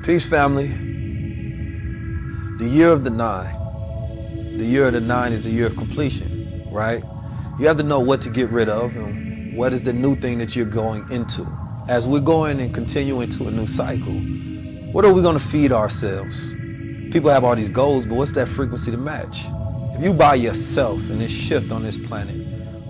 Peace, family. The year of the nine. The year of the nine is the year of completion, right? You have to know what to get rid of and what is the new thing that you're going into. As we're going and continue into a new cycle, what are we going to feed ourselves? People have all these goals, but what's that frequency to match? If you by yourself in this shift on this planet,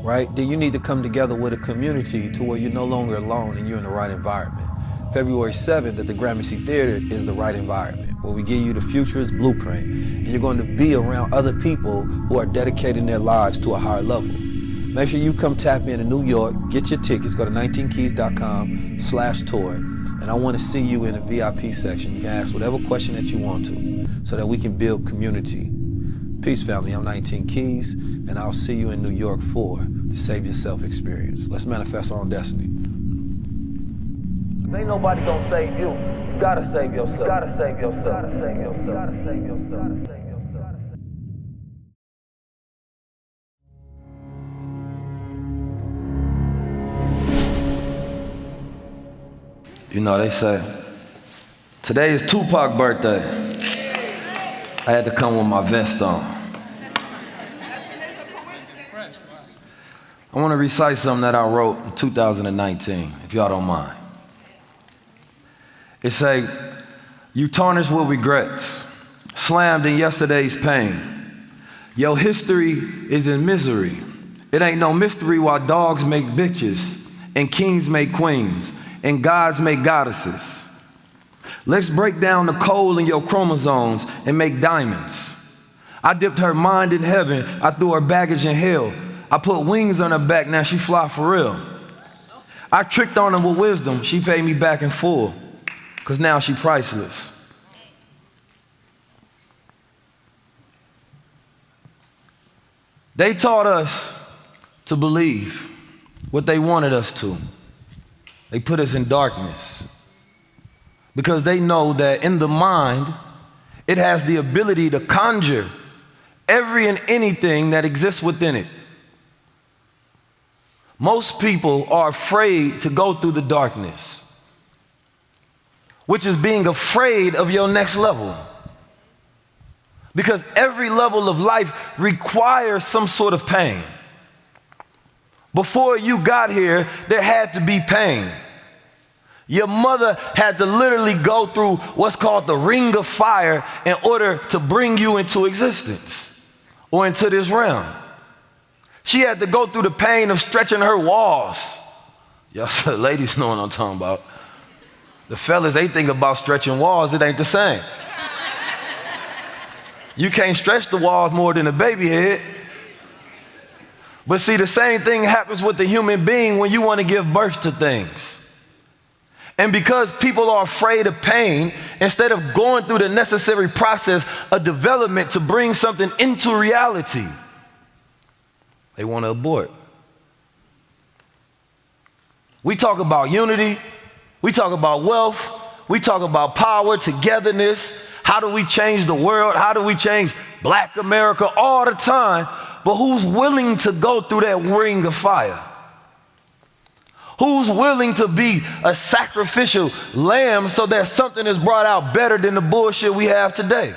right, then you need to come together with a community to where you're no longer alone and you're in the right environment. February 7th at the Gramercy Theater is the right environment, where we give you the futurist blueprint, and you're going to be around other people who are dedicating their lives to a higher level. Make sure you come tap in New York, get your tickets, go to 19keys.com/tour, and I want to see you in the VIP section. You can ask whatever question that you want to, so that we can build community. Peace, family. I'm 19 Keys, and I'll see you in New York for the Save Yourself experience. Let's manifest our own destiny. Ain't nobody gonna save you. You gotta save yourself. You gotta save yourself. You gotta save yourself. You gotta save yourself. You gotta save yourself. You know, they say, today is Tupac's birthday. I had to come with my vest on. I want to recite something that I wrote in 2019, if y'all don't mind. It say, you tarnished with regrets, slammed in yesterday's pain. Your history is in misery. It ain't no mystery why dogs make bitches, and kings make queens, and gods make goddesses. Let's break down the coal in your chromosomes and make diamonds. I dipped her mind in heaven, I threw her baggage in hell. I put wings on her back, now she fly for real. I tricked on her with wisdom, she paid me back in full. Because now she priceless. They taught us to believe what they wanted us to. They put us in darkness. Because they know that in the mind, it has the ability to conjure every and anything that exists within it. Most people are afraid to go through the darkness, which is being afraid of your next level. Because every level of life requires some sort of pain. Before you got here, there had to be pain. Your mother had to literally go through what's called the ring of fire in order to bring you into existence or into this realm. She had to go through the pain of stretching her walls. Y'all ladies know what I'm talking about. The fellas, they think about stretching walls, it ain't the same. You can't stretch the walls more than a baby head. But see, the same thing happens with the human being when you want to give birth to things. And because people are afraid of pain, instead of going through the necessary process of development to bring something into reality, they want to abort. We talk about unity. We talk about wealth, we talk about power, togetherness, how do we change the world, how do we change Black America all the time, but who's willing to go through that ring of fire? Who's willing to be a sacrificial lamb so that something is brought out better than the bullshit we have today?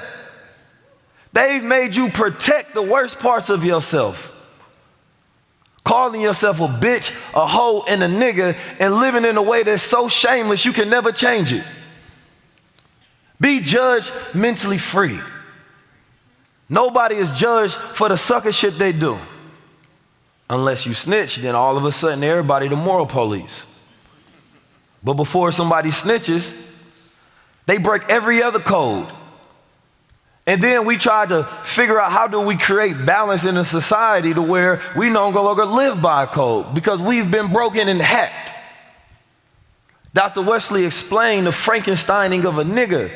They've made you protect the worst parts of yourself. Calling yourself a bitch, a hoe, and a nigga, and living in a way that's so shameless you can never change it. Be judged mentally free. Nobody is judged for the sucker shit they do. Unless you snitch, then all of a sudden everybody the moral police. But before somebody snitches, they break every other code. And then we try to figure out how do we create balance in a society to where we no longer live by a code because we've been broken and hacked. Dr. Wesley explained the Frankensteining of a nigga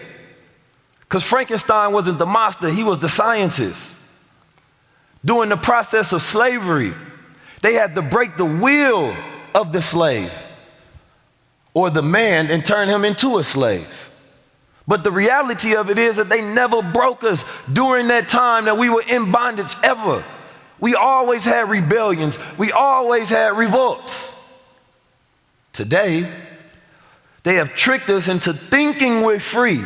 because Frankenstein wasn't the monster, he was the scientist. During the process of slavery, they had to break the will of the slave or the man and turn him into a slave. But the reality of it is that they never broke us during that time that we were in bondage ever. We always had rebellions. We always had revolts. Today, they have tricked us into thinking thinking we're free.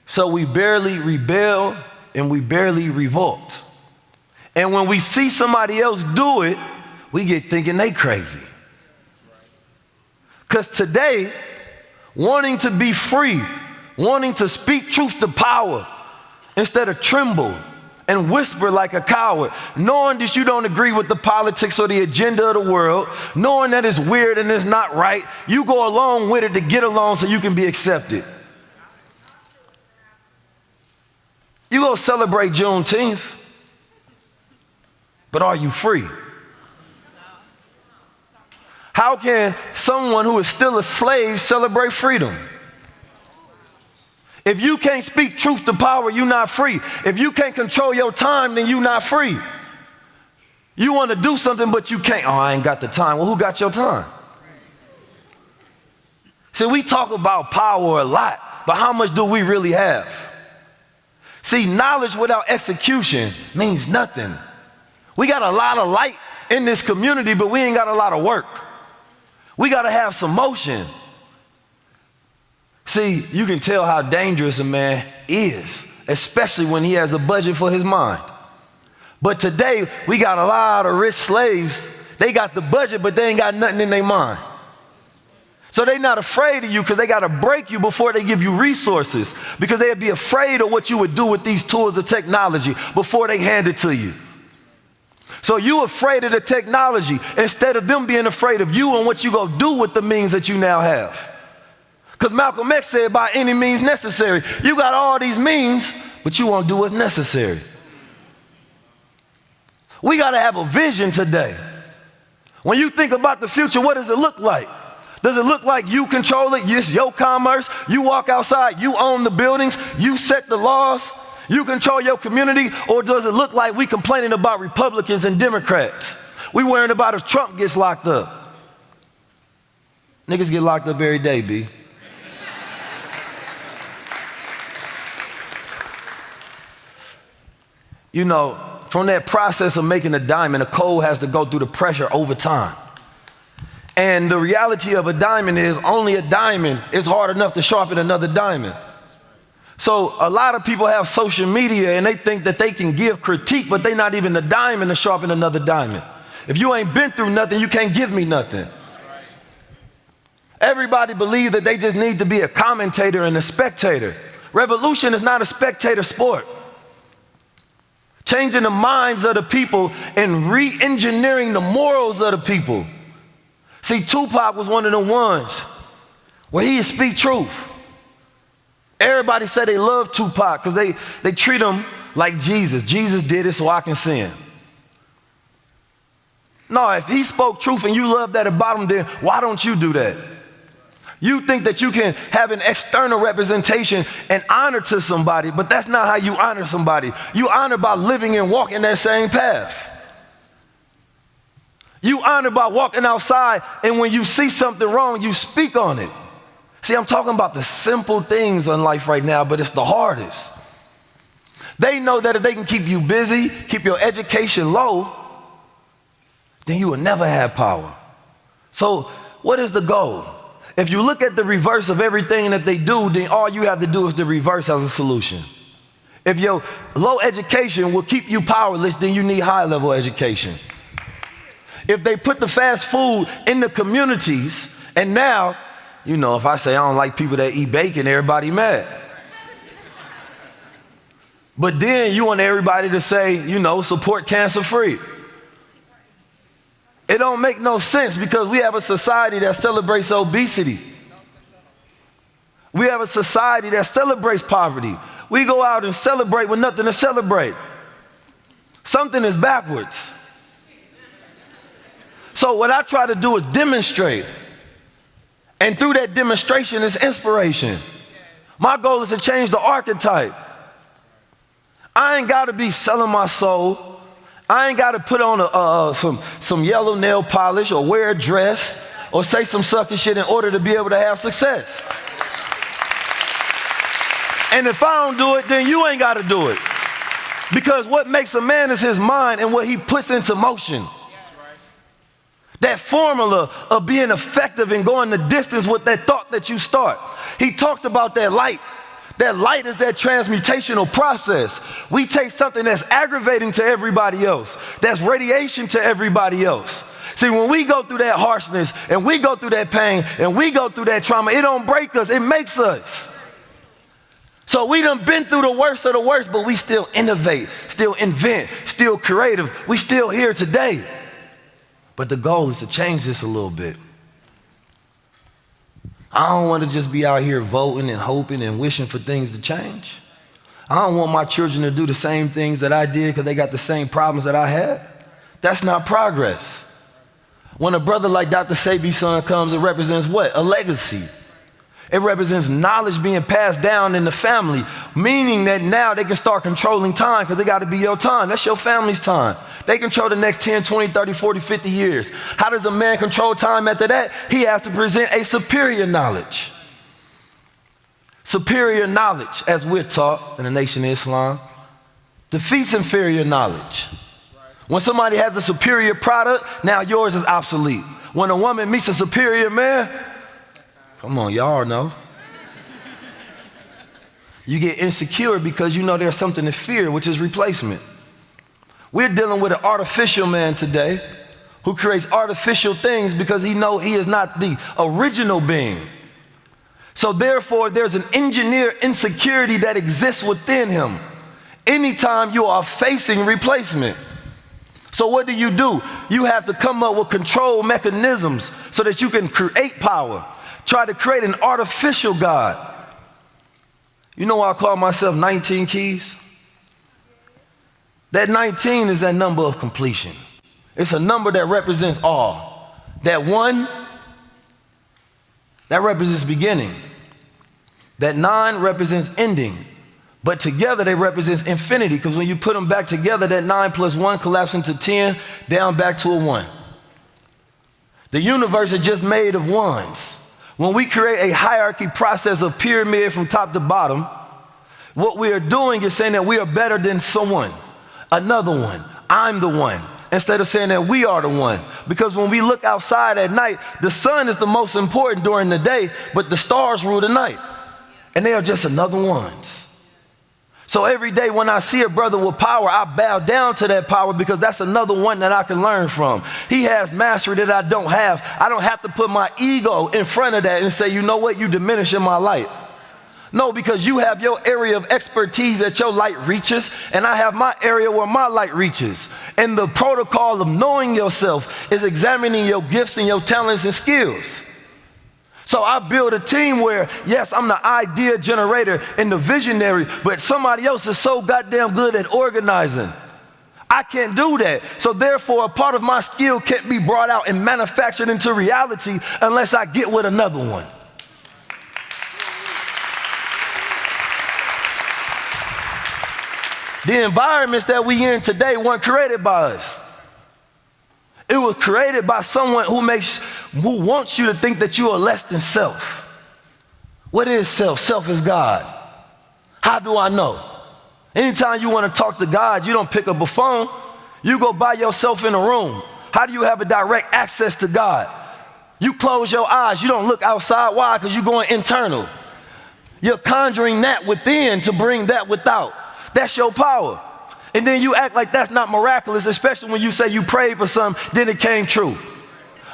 So we barely rebel and we barely revolt. And when we see somebody else do it, we get thinking they crazy. Because today, wanting to be free, wanting to speak truth to power instead of tremble and whisper like a coward, knowing that you don't agree with the politics or the agenda of the world, knowing that it's weird and it's not right, you go along with it to get along so you can be accepted. You go celebrate Juneteenth, but are you free? How can someone who is still a slave celebrate freedom? If you can't speak truth to power, you're not free. If you can't control your time, then you're not free. You want to do something, but you can't. Oh, I ain't got the time. Well, who got your time? See, we talk about power a lot, but how much do we really have? See, knowledge without execution means nothing. We got a lot of light in this community, but we ain't got a lot of work. We got to have some motion. See, you can tell how dangerous a man is, especially when he has a budget for his mind. But today, we got a lot of rich slaves. They got the budget, but they ain't got nothing in their mind. So they're not afraid of you because they got to break you before they give you resources, because they'd be afraid of what you would do with these tools of technology before they hand it to you. So you afraid of the technology instead of them being afraid of you and what you go do with the means that you now have. Because Malcolm X said, by any means necessary. You got all these means, but you won't do what's necessary. We got to have a vision today. When you think about the future, what does it look like? Does it look like you control it? It's your commerce. You walk outside, you own the buildings, you set the laws, you control your community? Or does it look like we complaining about Republicans and Democrats? We worrying about if Trump gets locked up. Niggas get locked up every day, B. You know, from that process of making a diamond, a coal has to go through the pressure over time. And the reality of a diamond is only a diamond is hard enough to sharpen another diamond. So a lot of people have social media and they think that they can give critique, but they're not even a diamond to sharpen another diamond. If you ain't been through nothing, you can't give me nothing. Everybody believes that they just need to be a commentator and a spectator. Revolution is not a spectator sport. Changing the minds of the people and re-engineering the morals of the people. See, Tupac was one of the ones where he speak truth. Everybody say they love Tupac because they treat him like Jesus. Jesus did it so I can sin. No, if he spoke truth and you love that about him, then why don't you do that? You think that you can have an external representation and honor to somebody, but that's not how you honor somebody. You honor by living and walking that same path. You honor by walking outside, and when you see something wrong, you speak on it. See, I'm talking about the simple things in life right now, but it's the hardest. They know that if they can keep you busy, keep your education low, then you will never have power. So what is the goal? If you look at the reverse of everything that they do, then all you have to do is the reverse as a solution. If your low education will keep you powerless, then you need high level education. If they put the fast food in the communities, and now, you know, if I say I don't like people that eat bacon, everybody mad. But then you want everybody to say, you know, support cancer free. It don't make no sense because we have a society that celebrates obesity. We have a society that celebrates poverty. We go out and celebrate with nothing to celebrate. Something is backwards. So what I try to do is demonstrate. And through that demonstration is inspiration. My goal is to change the archetype. I ain't got to be selling my soul. I ain't got to put on some yellow nail polish or wear a dress or say some sucker shit in order to be able to have success. And if I don't do it, then you ain't got to do it. Because what makes a man is his mind and what he puts into motion. That formula of being effective and going the distance with that thought that you start. He talked about that light. That light is that transmutational process. We take something that's aggravating to everybody else, that's radiation to everybody else. See, when we go through that harshness and we go through that pain and we go through that trauma, it don't break us, it makes us. So we done been through the worst of the worst, but we still innovate, still invent, still creative. We still here today. But the goal is to change this a little bit. I don't want to just be out here voting and hoping and wishing for things to change. I don't want my children to do the same things that I did because they got the same problems that I had. That's not progress. When a brother like Dr. Sebi's son comes, it represents what? A legacy. It represents knowledge being passed down in the family, meaning that now they can start controlling time because they got to be your time. That's your family's time. They control the next 10, 20, 30, 40, 50 years. How does a man control time after that? He has to present a superior knowledge. Superior knowledge, as we're taught in the Nation of Islam, defeats inferior knowledge. When somebody has a superior product, now yours is obsolete. When a woman meets a superior man, come on, y'all know. You get insecure because you know there's something to fear, which is replacement. We're dealing with an artificial man today who creates artificial things because he knows he is not the original being. So therefore, there's an engineered insecurity that exists within him anytime you are facing replacement. So what do? You have to come up with control mechanisms so that you can create power. Try to create an artificial God. You know why I call myself 19 keys? That 19 is that number of completion. It's a number that represents all. That 1, that represents beginning. That 9 represents ending. But together they represent infinity, because when you put them back together, that 9 plus 1 collapses into 10, down back to a 1. The universe is just made of ones. When we create a hierarchy process of pyramid from top to bottom, what we are doing is saying that we are better than someone, another one. I'm the one, instead of saying that we are the one. Because when we look outside at night, the sun is the most important during the day, but the stars rule the night. And they are just another ones. So every day when I see a brother with power, I bow down to that power because that's another one that I can learn from. He has mastery that I don't have. I don't have to put my ego in front of that and say, you know what, you diminishing my light. No, because you have your area of expertise that your light reaches, and I have my area where my light reaches. And the protocol of knowing yourself is examining your gifts and your talents and skills. So I build a team where, yes, I'm the idea generator and the visionary, but somebody else is so goddamn good at organizing. I can't do that. So therefore, a part of my skill can't be brought out and manufactured into reality unless I get with another one. The environments that we in today weren't created by us. It was created by someone who wants you to think that you are less than self. What is self? Self is God. How do I know? Anytime you want to talk to God, you don't pick up a phone. You go by yourself in a room. How do you have a direct access to God? You close your eyes. You don't look outside. Why? Because you're going internal. You're conjuring that within to bring that without. That's your power. And then you act like that's not miraculous, especially when you say you prayed for something, then it came true.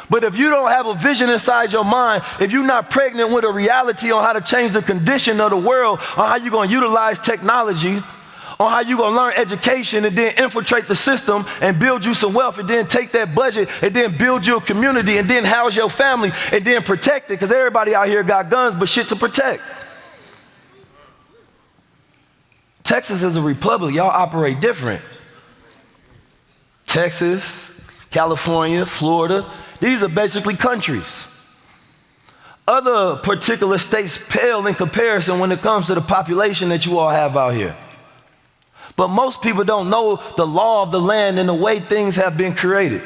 But if you don't have a vision inside your mind, if you're not pregnant with a reality on how to change the condition of the world, on how you're going to utilize technology, on how you're going to learn education and then infiltrate the system and build you some wealth and then take that budget and then build you a community and then house your family and then protect it, because everybody out here got guns but shit to protect. Texas is a republic. Y'all operate different. Texas, California, Florida, these are basically countries. Other particular states pale in comparison when it comes to the population that you all have out here. But most people don't know the law of the land and the way things have been created.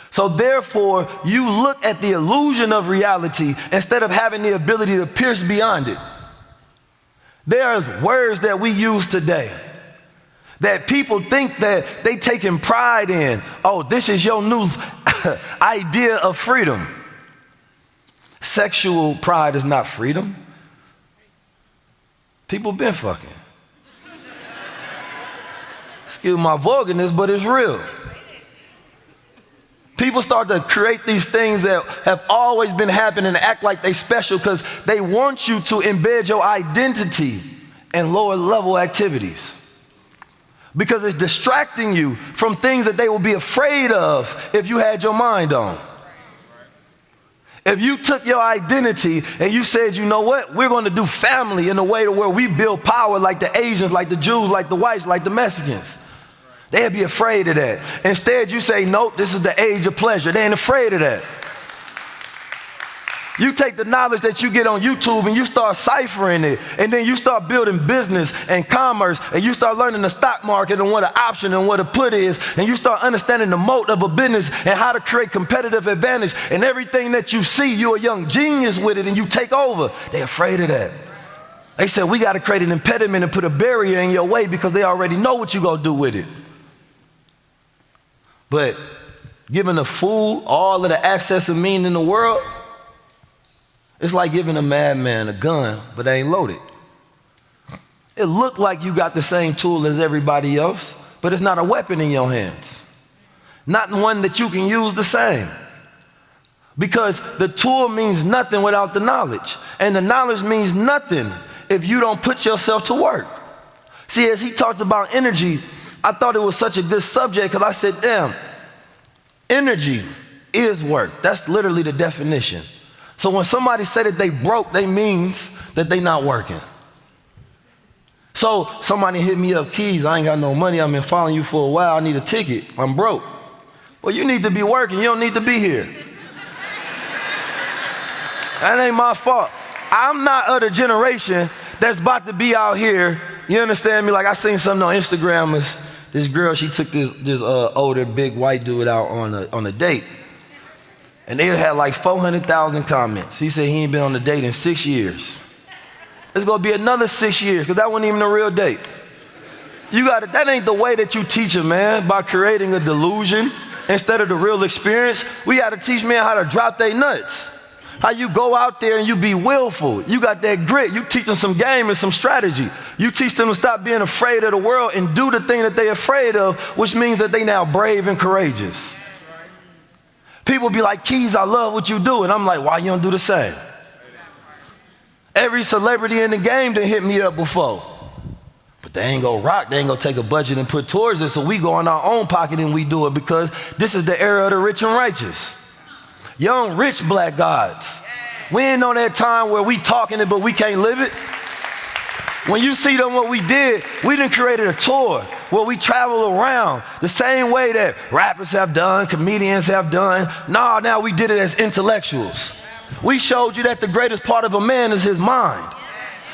So therefore, you look at the illusion of reality instead of having the ability to pierce beyond it. There are words that we use today that people think that they taking pride in. Oh, this is your new idea of freedom. Sexual pride is not freedom. People been fucking. Excuse my vulgarness, but it's real. People start to create these things that have always been happening and act like they special because they want you to embed your identity in lower level activities. Because it's distracting you from things that they will be afraid of if you had your mind on. If you took your identity and you said, you know what, we're going to do family in a way to where we build power like the Asians, like the Jews, like the whites, like the Mexicans. They'd be afraid of that. Instead, you say, nope, this is the age of pleasure. They ain't afraid of that. You take the knowledge that you get on YouTube and you start ciphering it, and then you start building business and commerce, and you start learning the stock market and what an option and what a put is, and you start understanding the moat of a business and how to create competitive advantage, and everything that you see, you're a young genius with it, and you take over. They're afraid of that. They said, we got to create an impediment and put a barrier in your way because they already know what you're going to do with it. But giving a fool all of the access and meaning in the world, it's like giving a madman a gun, but they ain't loaded. It looked like you got the same tool as everybody else, but it's not a weapon in your hands. Not one that you can use the same. Because the tool means nothing without the knowledge. And the knowledge means nothing if you don't put yourself to work. See, as he talked about energy, I thought it was such a good subject because I said, damn, energy is work. That's literally the definition. So when somebody said that they broke, they means that they not working. So somebody hit me up, Keys, I ain't got no money, I've been following you for a while, I need a ticket, I'm broke. Well, you need to be working, you don't need to be here. That ain't my fault. I'm not of the generation that's about to be out here, you understand me? Like I seen something on Instagram, this girl, she took this older big white dude out on a date. And they had like 400,000 comments. He said he ain't been on a date in 6 years. It's gonna be another 6 years, because that wasn't even a real date. That ain't the way that you teach a man, by creating a delusion instead of the real experience. We gotta teach men how to drop their nuts. How you go out there and you be willful. You got that grit. You teach them some game and some strategy. You teach them to stop being afraid of the world and do the thing that they're afraid of, which means that they now brave and courageous. People be like, Keys, I love what you do. And I'm like, why you don't do the same? Every celebrity in the game done hit me up before. But they ain't gonna rock. They ain't gonna take a budget and put towards it. So we go in our own pocket and we do it because this is the era of the rich and righteous. Young, rich black gods. We ain't on that time where we talking it, but we can't live it. When you see them, what we did, we done created a tour where we travel around the same way that rappers have done, comedians have done. Now we did it as intellectuals. We showed you that the greatest part of a man is his mind.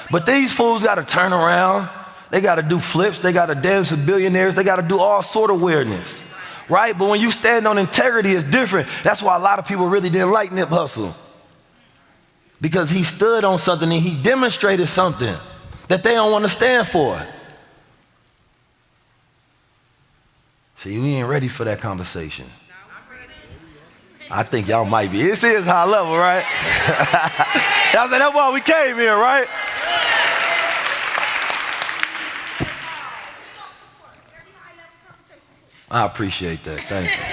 But these fools got to turn around. They got to do flips. They got to dance with billionaires. They got to do all sort of weirdness, right? But when you stand on integrity, it's different. That's why a lot of people really didn't like Nip Hussle, because he stood on something and he demonstrated something that they don't want to stand for. See, we ain't ready for that conversation. I think y'all might be. This is high level, right? Y'all said that's why we came here, right? I appreciate that. Thank you.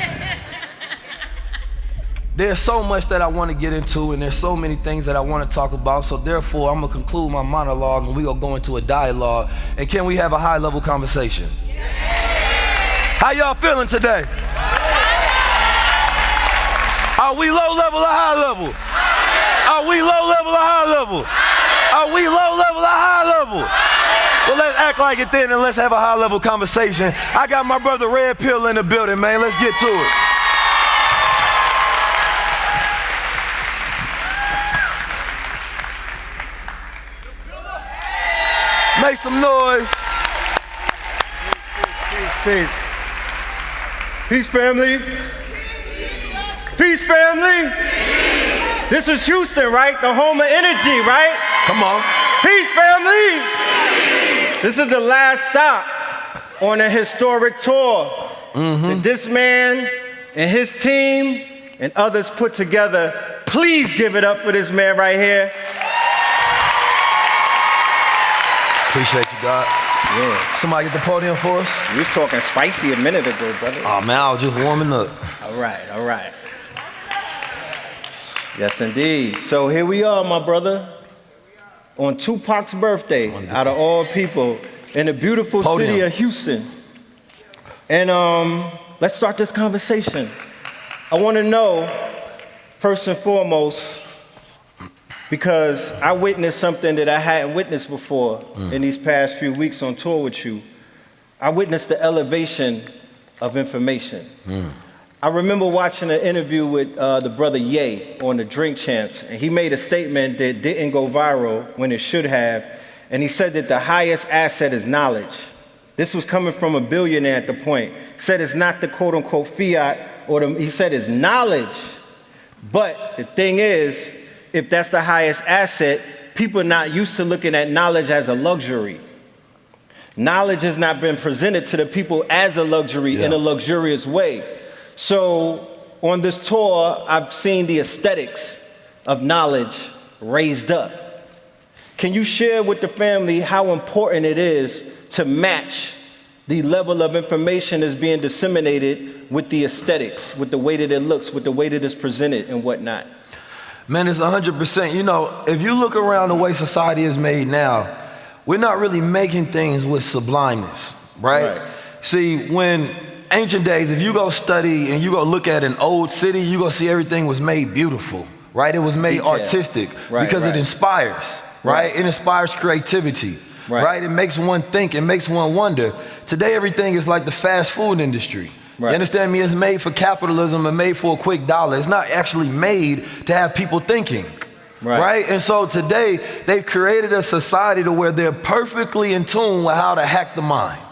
There's so much that I want to get into, and there's so many things that I want to talk about, so therefore I'm going to conclude my monologue and we're going to go into a dialogue. And can we have a high-level conversation? Yeah. How y'all feeling today? Are we low level or high level? Are we low level or high level? Are we low level or high level? Well, let's act like it then and let's have a high level conversation. I got my brother Red Pill in the building, man. Let's get to it. Make some noise. Peace. Peace, family. Peace, family. This is Houston, right? The home of energy, right? Come on. Peace, family. This is the last stop on a historic tour that this man and his team and others put together. Please give it up for this man right here. Appreciate you, God. Yeah. Somebody get the podium for us. You was talking spicy a minute ago, brother. Oh man, I was just warming up. All right. Yes, indeed. So here we are, my brother, on Tupac's birthday, out of all people, in the beautiful city of Houston. And let's start this conversation. I want to know, first and foremost, because I witnessed something that I hadn't witnessed before in these past few weeks on tour with you. I witnessed the elevation of information. I remember watching an interview with the brother Ye on the Drink Champs, and he made a statement that didn't go viral when it should have, and he said that the highest asset is knowledge. This was coming from a billionaire at the point. He said it's not the quote-unquote fiat, he said it's knowledge. But the thing is, if that's the highest asset, people are not used to looking at knowledge as a luxury. Knowledge has not been presented to the people as a luxury in a luxurious way. So on this tour, I've seen the aesthetics of knowledge raised up. Can you share with the family how important it is to match the level of information that's being disseminated with the aesthetics, with the way that it looks, with the way that it's presented and whatnot? Man, it's 100%. You know, if you look around the way society is made now, we're not really making things with sublimeness, right? See, when ancient days, if you go study and you go look at an old city, you go see everything was made beautiful, right? It was made artistic because it inspires, right? It inspires creativity, right? It makes one think, it makes one wonder. Today, everything is like the fast food industry. You understand me? It's made for capitalism and made for a quick dollar. It's not actually made to have people thinking, right? And so today, they've created a society to where they're perfectly in tune with how to hack the mind,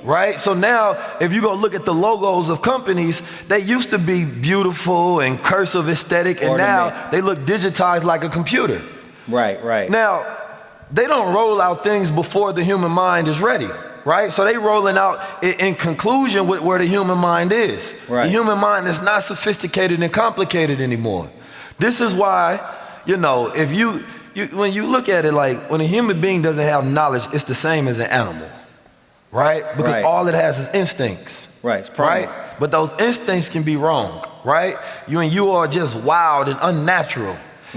right? So now, if you go look at the logos of companies, they used to be beautiful and cursive aesthetic, and now they look digitized like a computer. Now, they don't roll out things before the human mind is ready. Right? So they rolling out in conclusion with where the human mind is. The human mind is not sophisticated and complicated anymore. This is why, you know, if when you look at it, like when a human being doesn't have knowledge, it's the same as an animal, right? Because all it has is instincts, right? But those instincts can be wrong, right? You are just wild and unnatural.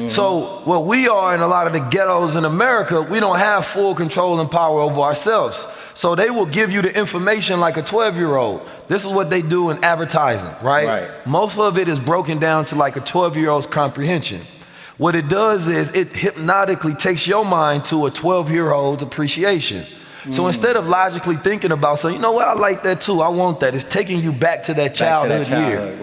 So what we are in a lot of the ghettos in America, we don't have full control and power over ourselves. So they will give you the information like a 12-year-old. This is what they do in advertising, right? Most of it is broken down to like a 12-year-old's comprehension. What it does is it hypnotically takes your mind to a 12-year-old's appreciation. So instead of logically thinking about something, you know what, I like that too, I want that, it's taking you back to that childhood year.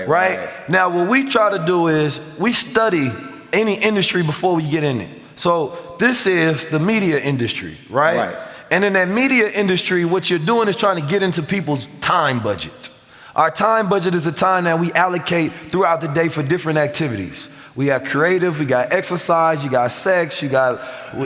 Right? Now what we try to do is we study any industry before we get in it. So this is the media industry, right? And in that media industry, what you're doing is trying to get into people's time budget. Our time budget is the time that we allocate throughout the day for different activities. We got creative, we got exercise, you got sex, you got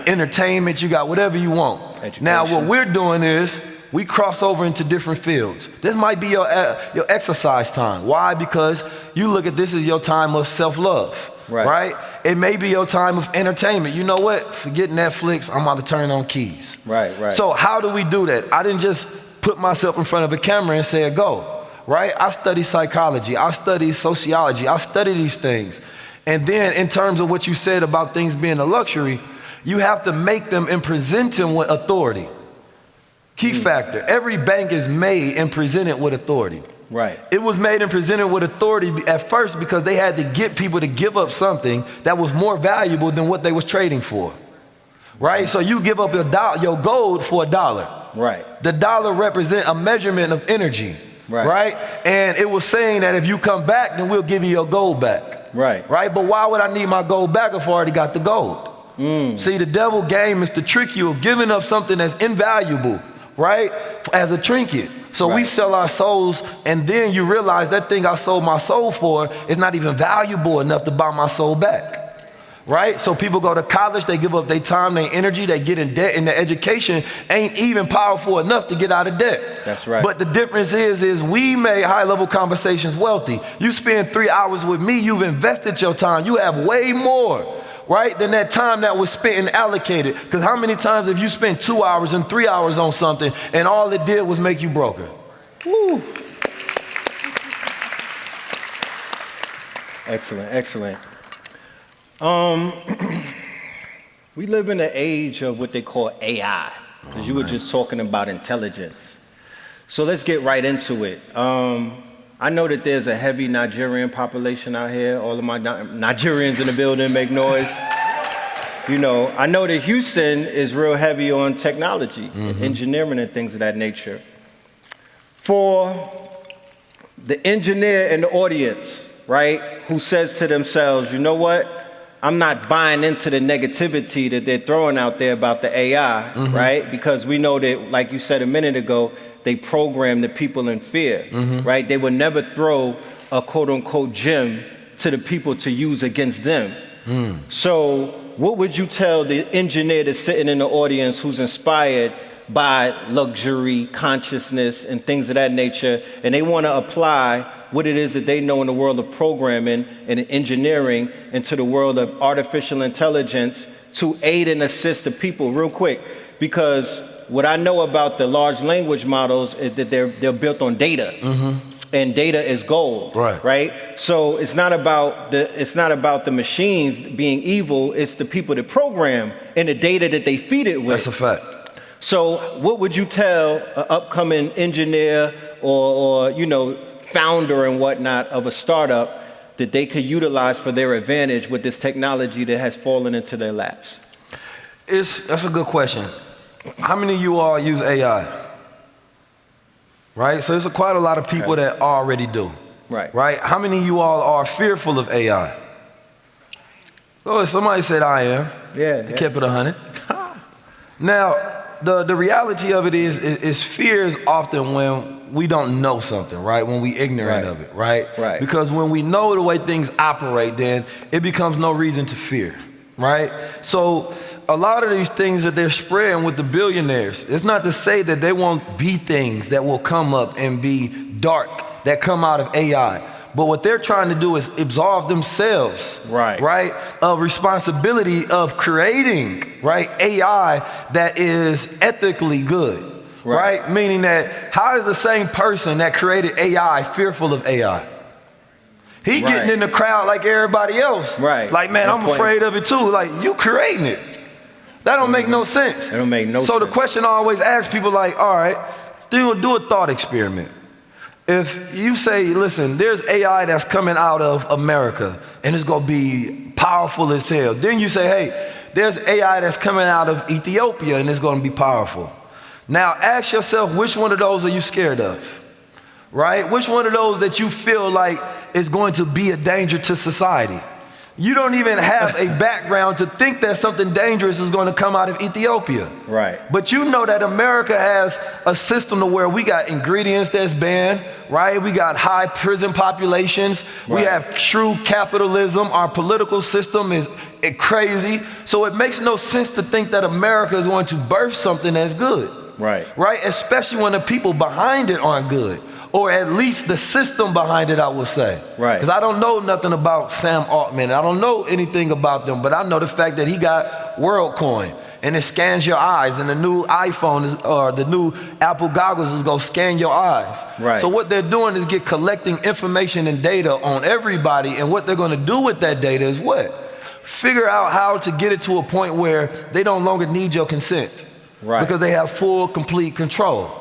entertainment, you got whatever you want. Education. Now what we're doing is we cross over into different fields. This might be your exercise time. Why? Because you look at this as your time of self-love. Right? It may be your time of entertainment. You know what? Forget Netflix, I'm about to turn on keys. So how do we do that? I didn't just put myself in front of a camera and say go, right? I study psychology, I study sociology, I study these things. And then in terms of what you said about things being a luxury, you have to make them and present them with authority. Key factor, every bank is made and presented with authority. It was made and presented with authority at first because they had to get people to give up something that was more valuable than what they was trading for. So you give up your gold for $1. The dollar represents a measurement of energy. And it was saying that if you come back, then we'll give you your gold back. But why would I need my gold back if I already got the gold? See, the devil game is to trick you of giving up something that's invaluable, as a trinket. So we sell our souls, and then you realize that thing I sold my soul for is not even valuable enough to buy my soul back. right? So people go to college, they give up their time, their energy, they get in debt, and their education ain't even powerful enough to get out of debt. That's right. But the difference is we made high-level conversations wealthy. You spend 3 hours with me, you've invested your time. You have way more, right, than that time that was spent and allocated. Because how many times have you spent 2 hours and 3 hours on something and all it did was make you broker? Woo. Excellent, excellent. We live in an age of what they call AI, because you were just talking about intelligence. So let's get right into it. I know that there's a heavy Nigerian population out here. All of my Nigerians in the building make noise. You know, I know that Houston is real heavy on technology, and engineering and things of that nature. For the engineer in the audience, right, who says to themselves, you know what? I'm not buying into the negativity that they're throwing out there about the AI, right? Because we know that, like you said a minute ago, they program the people in fear, right? They would never throw a quote unquote gem to the people to use against them. So what would you tell the engineer that's sitting in the audience who's inspired by luxury, consciousness, and things of that nature, and they want to apply what it is that they know in the world of programming and engineering into the world of artificial intelligence to aid and assist the people real quick? Because what I know about the large language models is that they're built on data, and data is gold, right? So it's not about the machines being evil. It's the people that program and the data that they feed it with. That's a fact. So what would you tell an upcoming engineer or you know, founder and whatnot of a startup that they could utilize for their advantage with this technology that has fallen into their laps? That's a good question. How many of you all use AI? Right? So there's quite a lot of people that already do. Right? How many of you all are fearful of AI? Oh, somebody said I am. Yeah. I kept it 100. Now, the reality of it is fear is often when we don't know something, right? When we ignorant of it, right? Because when we know the way things operate, then it becomes no reason to fear, right? So a lot of these things that they're spreading with the billionaires, it's not to say that they won't be things that will come up and be dark that come out of AI. But what they're trying to do is absolve themselves, right, of responsibility of creating, right, AI that is ethically good, right? Meaning that how is the same person that created AI fearful of AI? He getting in the crowd like everybody else. Like, man, I'm afraid of it too. Like, you creating it. That don't make no sense. It don't make no sense. So the question I always ask people, like, all right, do a thought experiment. If you say, listen, there's AI that's coming out of America and it's gonna be powerful as hell. Then you say, hey, there's AI that's coming out of Ethiopia and it's gonna be powerful. Now ask yourself, which one of those are you scared of? Right? Which one of those that you feel like is going to be a danger to society? You don't even have a background to think that something dangerous is going to come out of Ethiopia. But you know that America has a system to where we got ingredients that's banned, right? We got high prison populations. We have true capitalism. Our political system is crazy. So it makes no sense to think that America is going to birth something that's good. Right? Especially when the people behind it aren't good. Or at least the system behind it, I would say. Because I don't know nothing about Sam Altman. I don't know anything about them, but I know the fact that he got WorldCoin and it scans your eyes, and the new iPhone or the new Apple goggles is gonna scan your eyes. So what they're doing is collecting information and data on everybody, and what they're gonna do with that data is what? Figure out how to get it to a point where they no longer need your consent. Because they have full, complete control.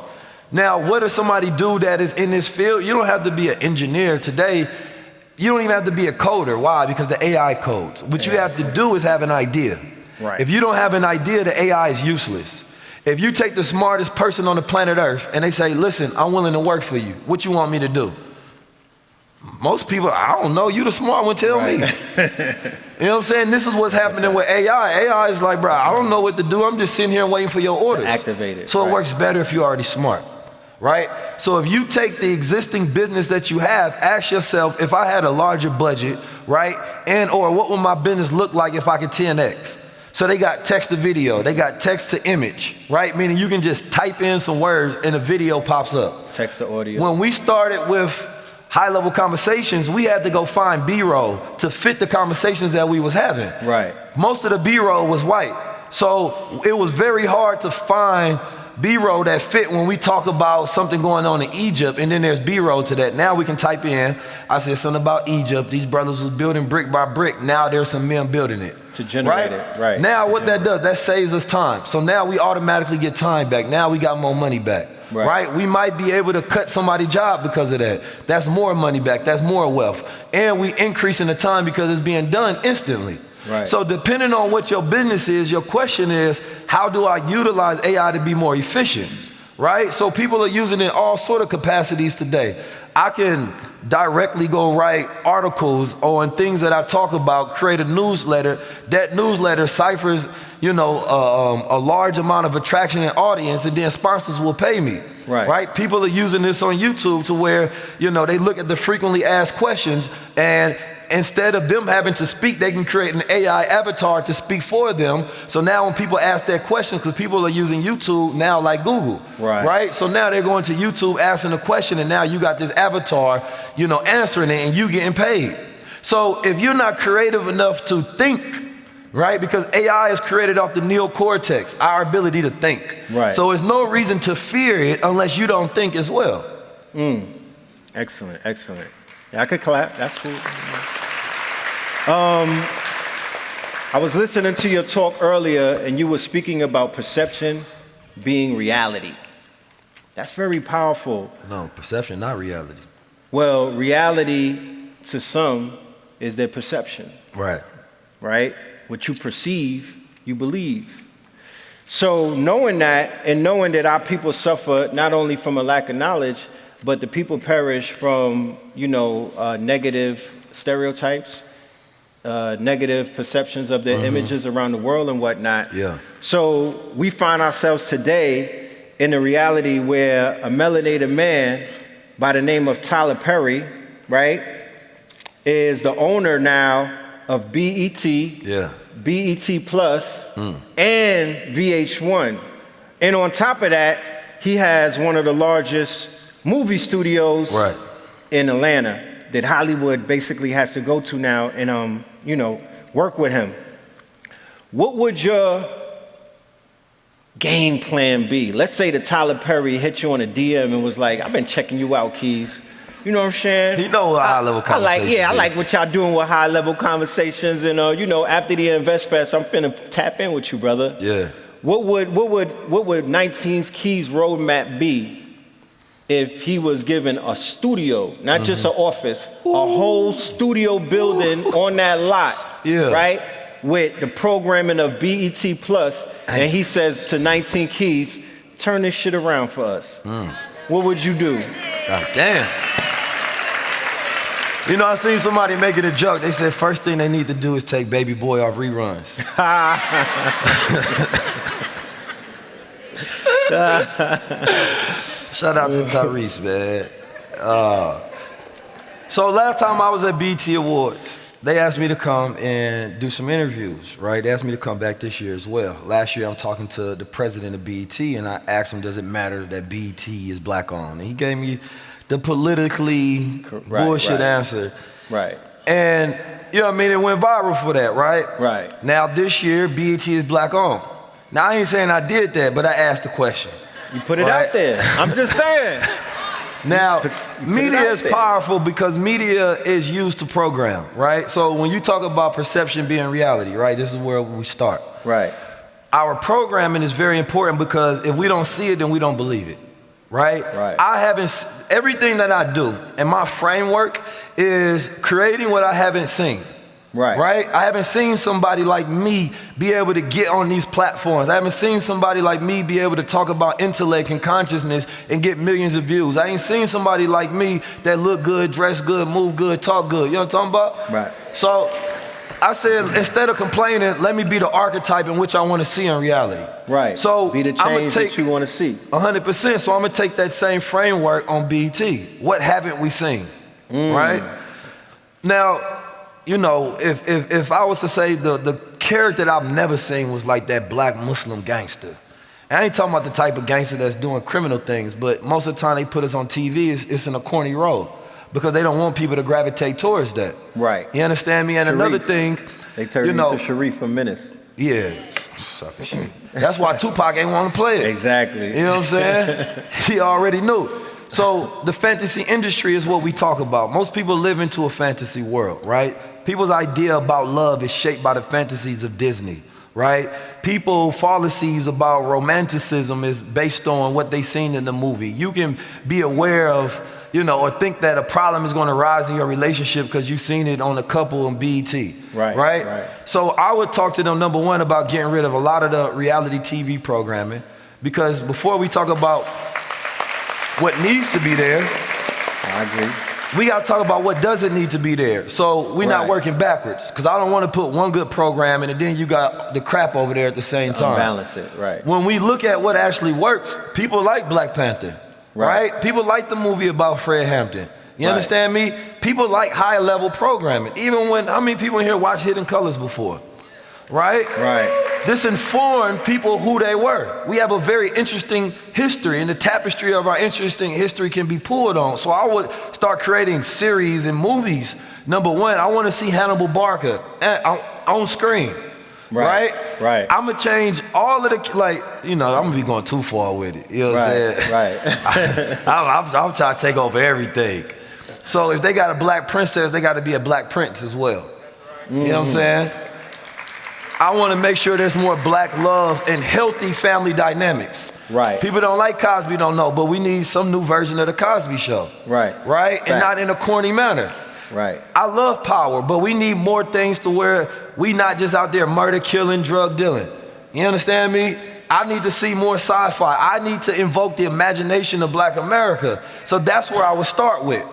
Now, what if somebody do that is in this field? You don't have to be an engineer today. You don't even have to be a coder. Why? Because the AI codes. What you have to do is have an idea. If you don't have an idea, the AI is useless. If you take the smartest person on the planet Earth and they say, listen, I'm willing to work for you. What you want me to do? Most people, I don't know, you the smart one, tell me. You know what I'm saying? This is what's happening with AI. AI is like, bro, I don't know what to do. I'm just sitting here waiting for your orders. To activate it. So it works better if you're already smart. right? So if you take the existing business that you have, ask yourself, if I had a larger budget, right? And or what would my business look like if I could 10X? So they got text to video, they got text to image, right? Meaning you can just type in some words and a video pops up. Text to audio. When we started with high-level conversations, we had to go find B-roll to fit the conversations that we was having. Right. Most of the B-roll was white. So it was very hard to find B-roll that fit when we talk about something going on in Egypt, and then there's B-roll to that. Now we can type in, I said something about Egypt, these brothers was building brick by brick, now there's some men building it. To generate it, right. Now what that does, that saves us time. So now we automatically get time back. Now we got more money back, right? We might be able to cut somebody's job because of that. That's more money back, that's more wealth. And we increasing the time because it's being done instantly. Right. So depending on what your business is, your question is, how do I utilize AI to be more efficient, right? So people are using it in all sort of capacities today. I can directly go write articles on things that I talk about, create a newsletter. That newsletter ciphers, a large amount of attraction and audience, and then sponsors will pay me. Right? People are using this on YouTube to where, they look at the frequently asked questions, and instead of them having to speak, they can create an AI avatar to speak for them. So now when people ask that question, because people are using YouTube now like Google, right? So now they're going to YouTube asking a question, and now you got this avatar, answering it, and you getting paid. So if you're not creative enough to think, right? Because AI is created off the neocortex, our ability to think. Right. So there's no reason to fear it unless you don't think as well. Excellent, excellent. Yeah, I could clap, that's cool. I was listening to your talk earlier, and you were speaking about perception being reality. That's very powerful. No, perception, not reality. Well, reality to some is their perception. Right? What you perceive, you believe. So knowing that, and knowing that our people suffer not only from a lack of knowledge, but the people perish from, negative stereotypes, negative perceptions of their images around the world and whatnot. Yeah. So we find ourselves today in a reality where a melanated man by the name of Tyler Perry, right, is the owner now of BET, BET Plus, and VH1. And on top of that, he has one of the largest movie studios in Atlanta that Hollywood basically has to go to now and work with him. What would your game plan be? Let's say that Tyler Perry hit you on a DM and was like, I've been checking you out, Keys. You know what I'm saying? He know what high-level conversations I like what y'all doing with high-level conversations, and after the Invest Fest, I'm finna tap in with you, brother. Yeah. What would 19's Keys roadmap be if he was given a studio, not just an office, a whole studio building on that lot, right? With the programming of BET Plus, and he says to 19 Keys, turn this shit around for us. What would you do? God damn. I seen somebody making a joke. They said first thing they need to do is take Baby Boy off reruns. Shout out to Tyrese, man. So last time I was at BET Awards, they asked me to come and do some interviews, right? They asked me to come back this year as well. Last year I'm talking to the president of BET, and I asked him, does it matter that BET is black owned? And he gave me the politically bullshit answer. Right. And, it went viral for that, right? Right. Now this year, BET is black owned. Now I ain't saying I did that, but I asked the question. You put it out there. I'm just saying. Now, media is powerful because media is used to program, right? So when you talk about perception being reality, right, this is where we start. Right. Our programming is very important because if we don't see it, then we don't believe it, right? Everything that I do and my framework is creating what I haven't seen. Right? I haven't seen somebody like me be able to get on these platforms. I haven't seen somebody like me be able to talk about intellect and consciousness and get millions of views. I ain't seen somebody like me that look good, dress good, move good, talk good. You know what I'm talking about? Right. So I said, instead of complaining, let me be the archetype in which I want to see in reality. Right. So be the change that you want to see. 100%. So I'm gonna take that same framework on BT. What haven't we seen? Right? Now, you know, if I was to say the character that I've never seen was like that black Muslim gangster. And I ain't talking about the type of gangster that's doing criminal things, but most of the time they put us on TV, it's in a corny role because they don't want people to gravitate towards that. Right. You understand me? And Sharif. another thing, They turned you know, into Sharif from Menace. Yeah, sucker shit. That's why Tupac ain't want to play it. Exactly. You know what I'm saying? He already knew. So the fantasy industry is what we talk about. Most people live into a fantasy world, right? People's idea about love is shaped by the fantasies of Disney, right? People's fallacies about romanticism is based on what they seen in the movie. You can be aware of, you know, or think that a problem is going to rise in your relationship because you've seen it on a couple in BET, right? So I would talk to them, number one, about getting rid of a lot of the reality TV programming, because before we talk about what needs to be there, I agree. we got to talk about what doesn't need to be there. So we're not working backwards, because I don't want to put one good program in and then you got the crap over there at the same time. Balance it, right. When we look at what actually works, people like Black Panther, right? People like the movie about Fred Hampton. You understand me? People like high level programming. Even when, how many people in here watch Hidden Colors before? Right? This informed people who they were. We have a very interesting history, and the tapestry of our interesting history can be pulled on. So I would start creating series and movies. Number one, I want to see Hannibal Barker on screen. Right? I'm gonna change all of the, like, you know, I'm gonna be going too far with it. You know what I'm saying? I'm trying to take over everything. So if they got a black princess, they got to be a black prince as well. You know what I'm saying? I want to make sure there's more black love and healthy family dynamics. People don't like Cosby, don't know, but we need some new version of the Cosby Show. And not in a corny manner. I love power, but we need more things to where we not just out there murder, killing, drug dealing. You understand me? I need to see more sci-fi. I need to invoke the imagination of Black America. So that's where I would start with.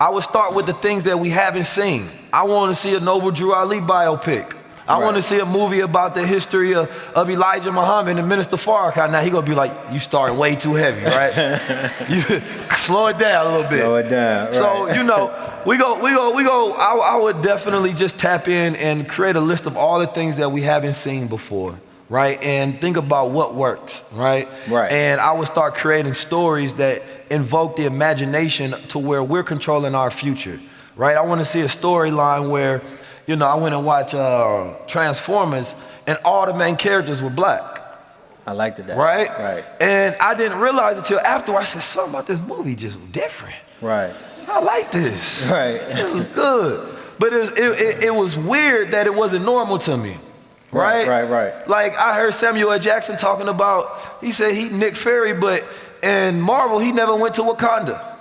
I would start with the things that we haven't seen. I want to see a Noble Drew Ali biopic. I want to see a movie about the history of Elijah Muhammad and Minister Farrakhan. Now he gonna be like, you starting way too heavy, right? You slow it down a little bit. Slow it down. So you know, we go. I would definitely just tap in and create a list of all the things that we haven't seen before, right? And think about what works, right? And I would start creating stories that invoke the imagination to where we're controlling our future, right? I want to see a storyline where, you know, I went and watched Transformers, and all the main characters were black. I liked that. Right? And I didn't realize it until after I said, something about this movie just different. I like this. This is good. But it was weird that it wasn't normal to me. Like I heard Samuel L. Jackson talking about, he said he Nick Fury, but in Marvel, he never went to Wakanda.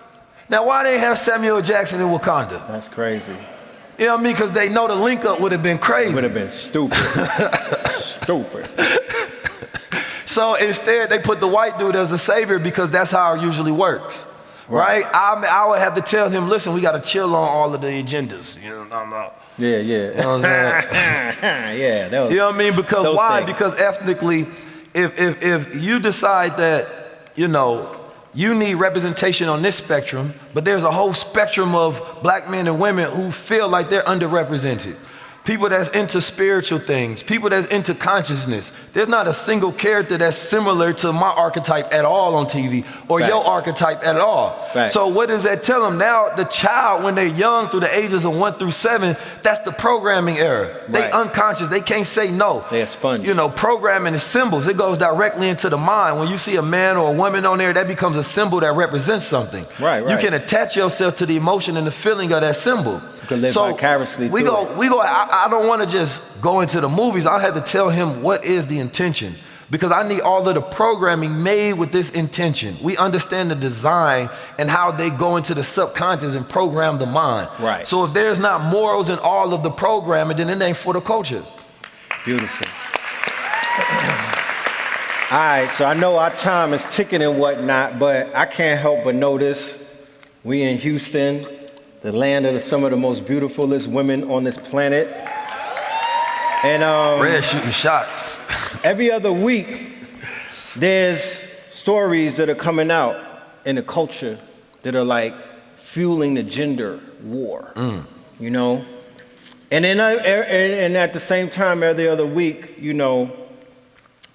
Now, why they have Samuel L. Jackson in Wakanda? That's crazy. You know what I mean? Because they know the link up would have been crazy. Would have been stupid. Stupid. So instead, they put the white dude as a savior because that's how it usually works. I would have to tell him, listen, we got to chill on all of the agendas. You know what I'm talking about? You know what I'm saying? Those, you know what I mean? Because why? Things. Because ethnically, if you decide that, you know, you need representation on this spectrum, but there's a whole spectrum of black men and women who feel like they're underrepresented. People that's into spiritual things, people that's into consciousness. There's not a single character that's similar to my archetype at all on TV or your archetype at all. So what does that tell them? Now the child, when they're young through the ages of 1 through 7, that's the programming era. They unconscious, they can't say no. They're spongy. You know, programming is symbols. It goes directly into the mind. When you see a man or a woman on there, that becomes a symbol that represents something. You can attach yourself to the emotion and the feeling of that symbol. You can live vicariously we go. I don't want to just go into the movies. I had to tell him what is the intention, because I need all of the programming made with this intention. We understand the design and how they go into the subconscious and program the mind. So if there's not morals in all of the programming, then it ain't for the culture. Beautiful. All right, so I know our time is ticking and whatnot, but I can't help but notice we in Houston, the land of some of the most beautifulest women on this planet. And Red shooting shots. every other week, there's stories that are coming out in the culture that are like fueling the gender war, you know? And then and at the same time, every other week, you know,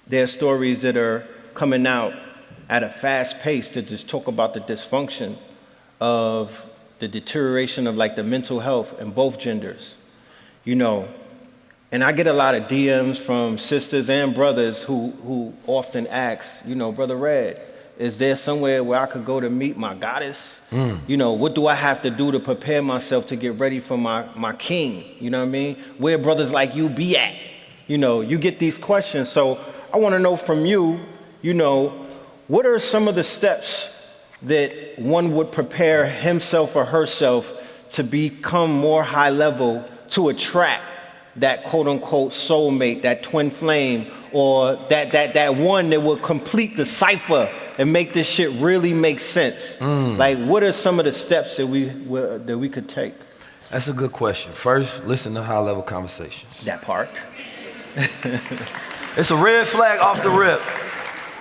there's stories that are coming out at a fast pace that just talk about the dysfunction of the deterioration of like the mental health in both genders, you know. And I get a lot of DMs from sisters and brothers who often ask, you know, Brother Red, is there somewhere where I could go to meet my goddess? You know, what do I have to do to prepare myself to get ready for my king? You know what I mean? Where brothers like you be at? You know, you get these questions. So I want to know from you, you know, what are some of the steps that one would prepare himself or herself to become more high level to attract that quote unquote soulmate, that twin flame, or that one that will complete the cipher and make this shit really make sense? Like, what are some of the steps that we could take? That's a good question. First, listen to high level conversations. That part. It's a red flag off the rip.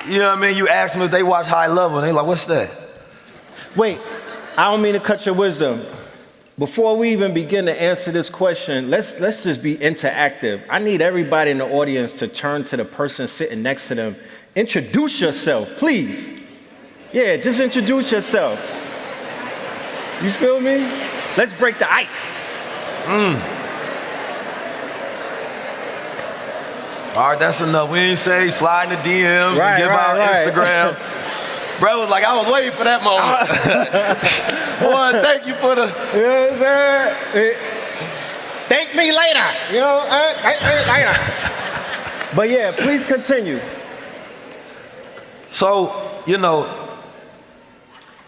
You know what I mean? You ask them if they watch high level and they like, what's that? Wait, I don't mean to cut your wisdom. Before we even begin to answer this question, let's just be interactive. I need everybody in the audience to turn to the person sitting next to them. Introduce yourself, please. Yeah, just introduce yourself. You feel me? Let's break the ice. All right, that's enough. We ain't say slide in the DMs and give out Instagrams. Bro was like, I was waiting for that moment. Boy, thank you for the... You know what I'm saying? Thank me later. You know, later. But yeah, please continue. So, you know,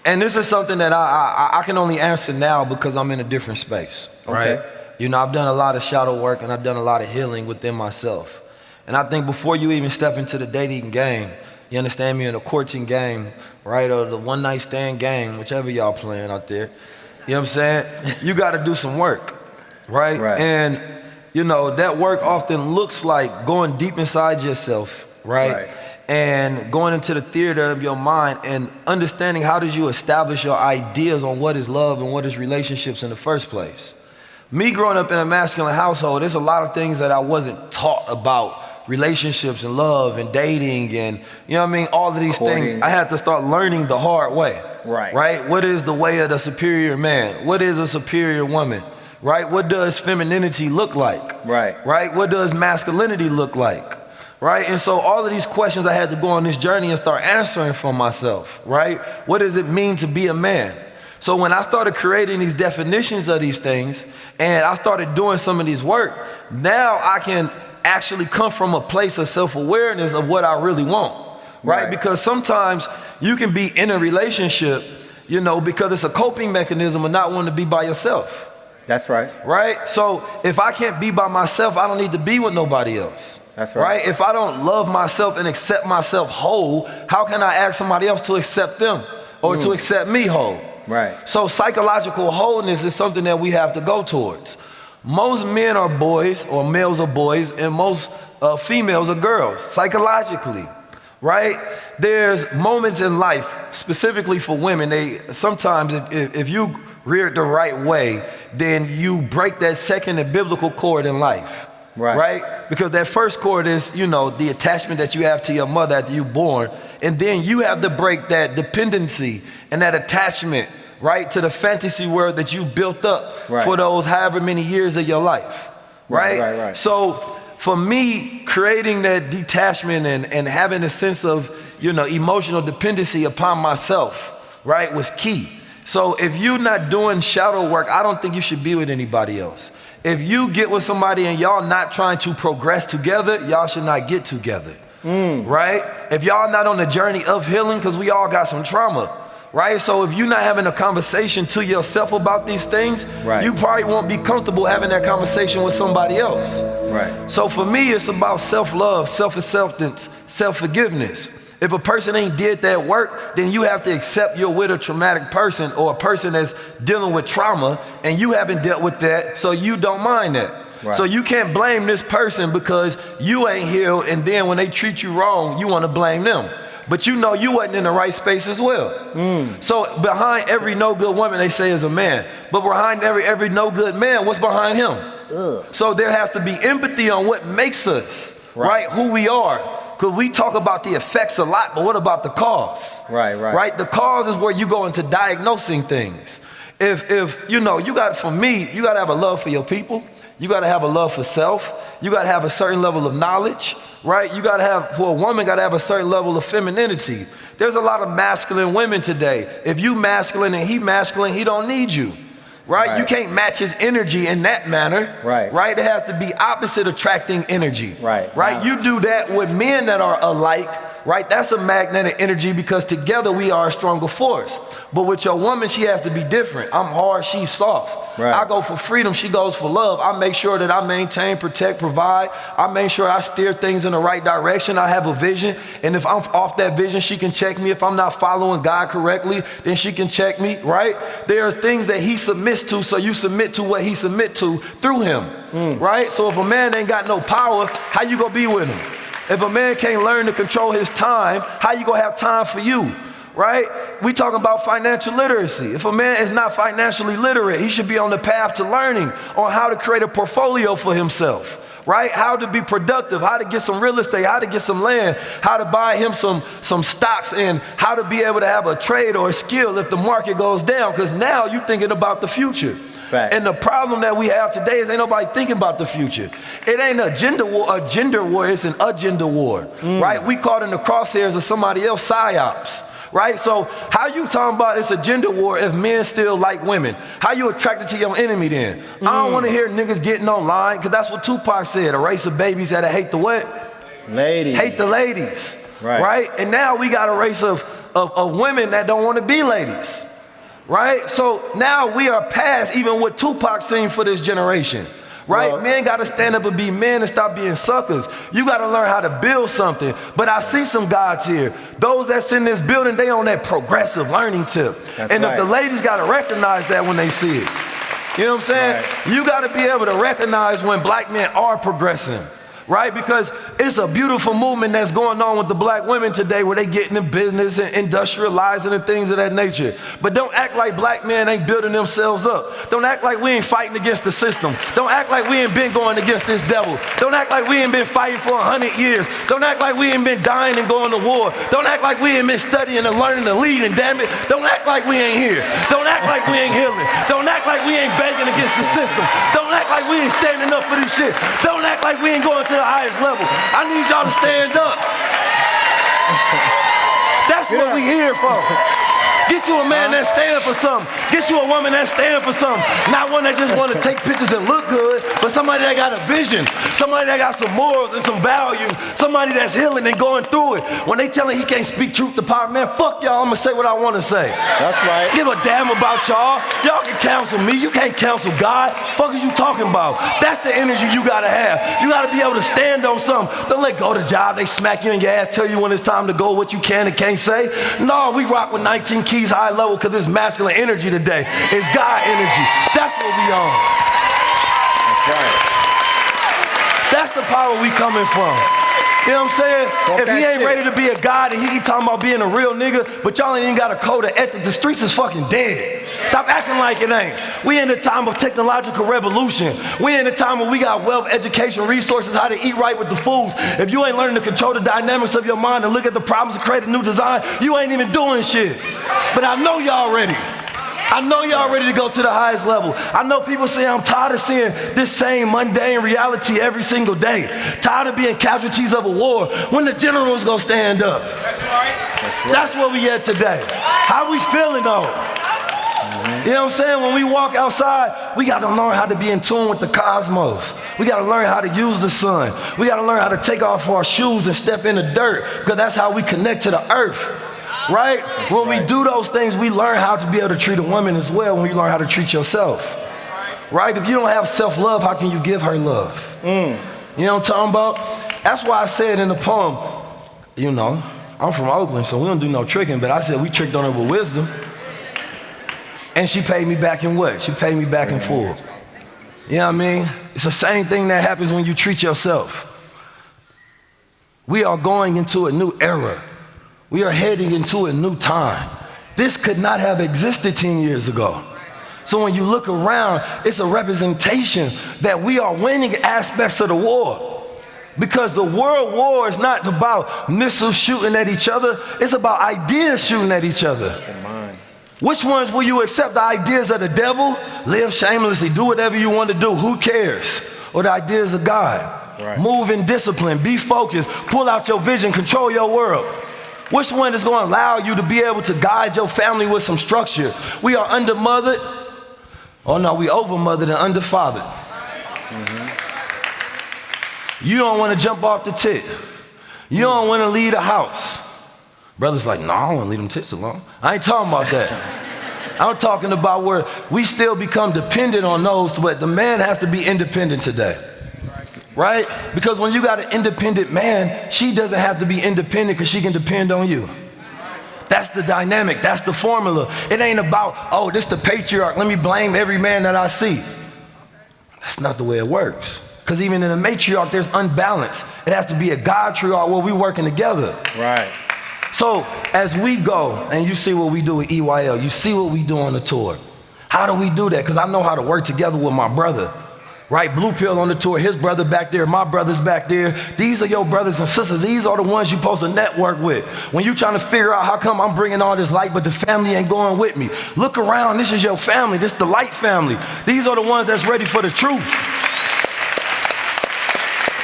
and this is something that I can only answer now because I'm in a different space, right? Okay. You know, I've done a lot of shadow work and I've done a lot of healing within myself. And I think before you even step into the dating game, you understand me, in a courting game, right, or the one night stand game, whichever y'all playing out there, you know what I'm saying? You gotta do some work, right? And, you know, that work often looks like going deep inside yourself, right? And going into the theater of your mind and understanding how did you establish your ideas on what is love and what is relationships in the first place. Me growing up in a masculine household, there's a lot of things that I wasn't taught about relationships and love and dating and, you know what I mean, all of these things. I had to start learning the hard way. Right? What is the way of the superior man? What is a superior woman? Right? What does femininity look like? Right? What does masculinity look like? Right? And so all of these questions I had to go on this journey and start answering for myself, right? What does it mean to be a man? So when I started creating these definitions of these things and I started doing some of these work, now I can actually come from a place of self-awareness of what I really want, right? Because sometimes you can be in a relationship, you know, because it's a coping mechanism of not wanting to be by yourself. That's right. Right? So if I can't be by myself, I don't need to be with nobody else. That's right. If I don't love myself and accept myself whole, how can I ask somebody else to accept them or to accept me whole? So psychological wholeness is something that we have to go towards. Most men are boys, or males are boys, and most females are girls, psychologically, right? There's moments in life, specifically for women, sometimes if you rear it the right way, then you break that second and biblical chord in life, right? Because that first chord is, you know, the attachment that you have to your mother after you're born, and then you have to break that dependency and that attachment, right, to the fantasy world that you built up for those however many years of your life, right? So for me, creating that detachment and having a sense of, you know, emotional dependency upon myself, right, was key. So if you're not doing shadow work, I don't think you should be with anybody else. If you get with somebody and y'all not trying to progress together, y'all should not get together, right? If y'all not on the journey of healing, because we all got some trauma, right? So if you're not having a conversation to yourself about these things, you probably won't be comfortable having that conversation with somebody else. So for me, it's about self-love, self-acceptance, self-forgiveness. If a person ain't did that work, then you have to accept you're with a traumatic person or a person that's dealing with trauma and you haven't dealt with that, so you don't mind that. So you can't blame this person because you ain't healed, and then when they treat you wrong, you want to blame them. But you know you wasn't in the right space as well. So behind every no good woman, they say, is a man. But behind every no good man, what's behind him? So there has to be empathy on what makes us, right? Who we are. Because we talk about the effects a lot, but what about the cause? Right? The cause is where you go into diagnosing things. If you know, for me, you got to have a love for your people. You got to have a love for self. You got to have a certain level of knowledge, right? You got to have, for a woman, got to have a certain level of femininity. There's a lot of masculine women today. If you masculine and he masculine, he don't need you, right? You can't match his energy in that manner, right? It has to be opposite attracting energy, right? You do that with men that are alike, right? That's a magnetic energy because together we are a stronger force. But with your woman, she has to be different. I'm hard, she's soft. I go for freedom, she goes for love. I make sure that I maintain, protect, provide. I make sure I steer things in the right direction. I have a vision, and if I'm off that vision, she can check me. If I'm not following God correctly, then she can check me, right? There are things that he submits to, so you submit to what he submit to through him, right? So if a man ain't got no power, how you gonna be with him? If a man can't learn to control his time, how you gonna have time for you? Right? We talking about financial literacy. If a man is not financially literate, he should be on the path to learning on how to create a portfolio for himself, right? How to be productive, how to get some real estate, how to get some land, how to buy him some stocks, and how to be able to have a trade or a skill if the market goes down, because now you're thinking about the future. And the problem that we have today is ain't nobody thinking about the future. It ain't a gender war, it's an agenda war, right? We caught in the crosshairs of somebody else psyops. Right? So how you talking about it's a gender war if men still like women? How you attracted to your enemy then? I don't want to hear niggas getting online, because that's what Tupac said. A race of babies that hate the what? Ladies. Hate the ladies. Right? And now we got a race of women that don't want to be ladies. Right? So now we are past even what Tupac seen for this generation. Right? Well, men got to stand up and be men and stop being suckers. You got to learn how to build something. But I see some gods here. Those that's in this building, they on that progressive learning tip. If the ladies got to recognize that when they see it. You know what I'm saying? You got to be able to recognize when black men are progressing. Right? Because it's a beautiful movement that's going on with the black women today where they getting in business and industrializing and things of that nature. But don't act like black men ain't building themselves up. Don't act like we ain't fighting against the system. Don't act like we ain't been going against this devil. Don't act like we ain't been fighting for 100 years. Don't act like we ain't been dying and going to war. Don't act like we ain't been studying and learning and leading, damn it. Don't act like we ain't here. Don't act like we ain't healing. Don't act like we ain't begging against the system. Don't act like we ain't standing up for this shit. Don't act like we ain't going to the highest level. I need y'all to stand up. That's what we here for. Get you a man that's standing for something. Get you a woman that's standing for something. Not one that just want to take pictures and look good, but somebody that got a vision. Somebody that got some morals and some value. Somebody that's healing and going through it. When they tell him he can't speak truth to power, man, fuck y'all, I'm going to say what I want to say. That's right. Give a damn about y'all. Y'all can counsel me. You can't counsel God. Fuck is you talking about? That's the energy you got to have. You got to be able to stand on something. Don't let go of the job. They smack you in your ass, tell you when it's time to go, what you can and can't say. No, we rock with 19 keys high level because it's masculine energy today. It's God energy. That's what we on. That's right. That's the power we coming from. You know what I'm saying? If he ain't ready to be a god and he talking about being a real nigga, but y'all ain't even got a code of ethics, the streets is fucking dead. Stop acting like it ain't. We in a time of technological revolution. We in a time where we got wealth, education, resources, how to eat right with the foods. If you ain't learning to control the dynamics of your mind and look at the problems and create a new design, you ain't even doing shit. But I know y'all ready. I know y'all ready to go to the highest level. I know people say I'm tired of seeing this same mundane reality every single day. Tired of being casualties of a war. When the generals gonna stand up? That's right. That's where we at today. How we feeling though? You know what I'm saying? When we walk outside, we got to learn how to be in tune with the cosmos. We got to learn how to use the sun. We got to learn how to take off our shoes and step in the dirt, because that's how we connect to the earth. Right? When we do those things, we learn how to be able to treat a woman as well when you learn how to treat yourself. Right? If you don't have self-love, how can you give her love? You know what I'm talking about? That's why I said in the poem, you know, I'm from Oakland, so we don't do no tricking, but I said we tricked on her with wisdom. And she paid me back in what? She paid me back in full. You know what I mean? It's the same thing that happens when you treat yourself. We are going into a new era. We are heading into a new time. This could not have existed 10 years ago. So when you look around, it's a representation that we are winning aspects of the war. Because the world war is not about missiles shooting at each other. It's about ideas shooting at each other. Which ones will you accept? The ideas of the devil? Live shamelessly, do whatever you want to do, who cares? Or the ideas of God? Right. Move in discipline, be focused, pull out your vision, control your world. Which one is going to allow you to be able to guide your family with some structure? We are undermothered. Oh no, we overmothered and underfathered. You don't want to jump off the tit. You don't want to leave the house. Brother's like, no, I don't want to leave them tits alone. I ain't talking about that. I'm talking about where we still become dependent on those, but the man has to be independent today. Right? Because when you got an independent man, she doesn't have to be independent because she can depend on you. That's the dynamic. That's the formula. It ain't about, oh, this the patriarch. Let me blame every man that I see. That's not the way it works. Because even in a matriarch, there's unbalance. It has to be a God-triarch where we working together. Right. So as we go, and you see what we do with EYL, you see what we do on the tour. How do we do that? Because I know how to work together with my brother. Right, Blue Pill on the tour, his brother back there, my brother's back there. These are your brothers and sisters. These are the ones you're supposed to network with. When you're trying to figure out how come I'm bringing all this light, but the family ain't going with me. Look around, this is your family. This is the light family. These are the ones that's ready for the truth.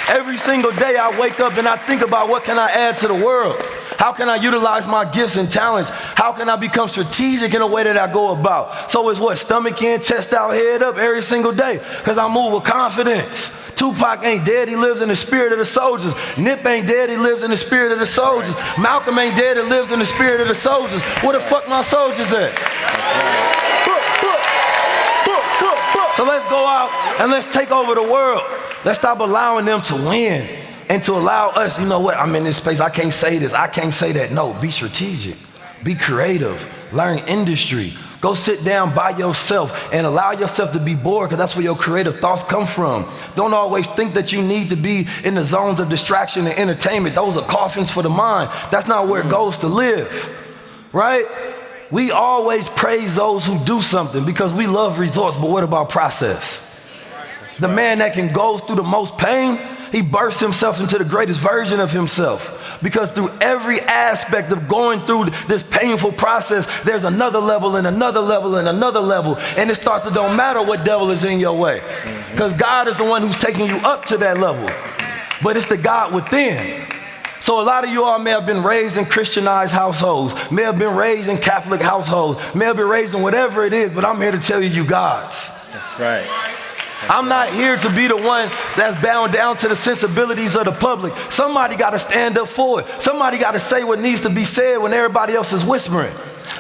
Every single day I wake up and I think about what can I add to the world? How can I utilize my gifts and talents? How can I become strategic in a way that I go about? So it's what? Stomach in, chest out, head up every single day. Because I move with confidence. Tupac ain't dead, he lives in the spirit of the soldiers. Nip ain't dead, he lives in the spirit of the soldiers. Malcolm ain't dead, he lives in the spirit of the soldiers. Where the fuck my soldiers at? So let's go out and let's take over the world. Let's stop allowing them to win. And to allow us, you know what, I'm in this space, I can't say this, I can't say that. No, be strategic, be creative, learn industry. Go sit down by yourself and allow yourself to be bored because that's where your creative thoughts come from. Don't always think that you need to be in the zones of distraction and entertainment. Those are coffins for the mind. That's not where it goes to live, right? We always praise those who do something because we love results, but what about process? The man that can go through the most pain, he bursts himself into the greatest version of himself. Because through every aspect of going through this painful process, there's another level and another level and another level. And it starts to don't matter what devil is in your way. Because God is the one who's taking you up to that level. But it's the God within. So a lot of you all may have been raised in Christianized households, may have been raised in Catholic households, may have been raised in whatever it is, but I'm here to tell you God's. That's right. I'm not here to be the one that's bound down to the sensibilities of the public. Somebody got to stand up for it. Somebody got to say what needs to be said when everybody else is whispering.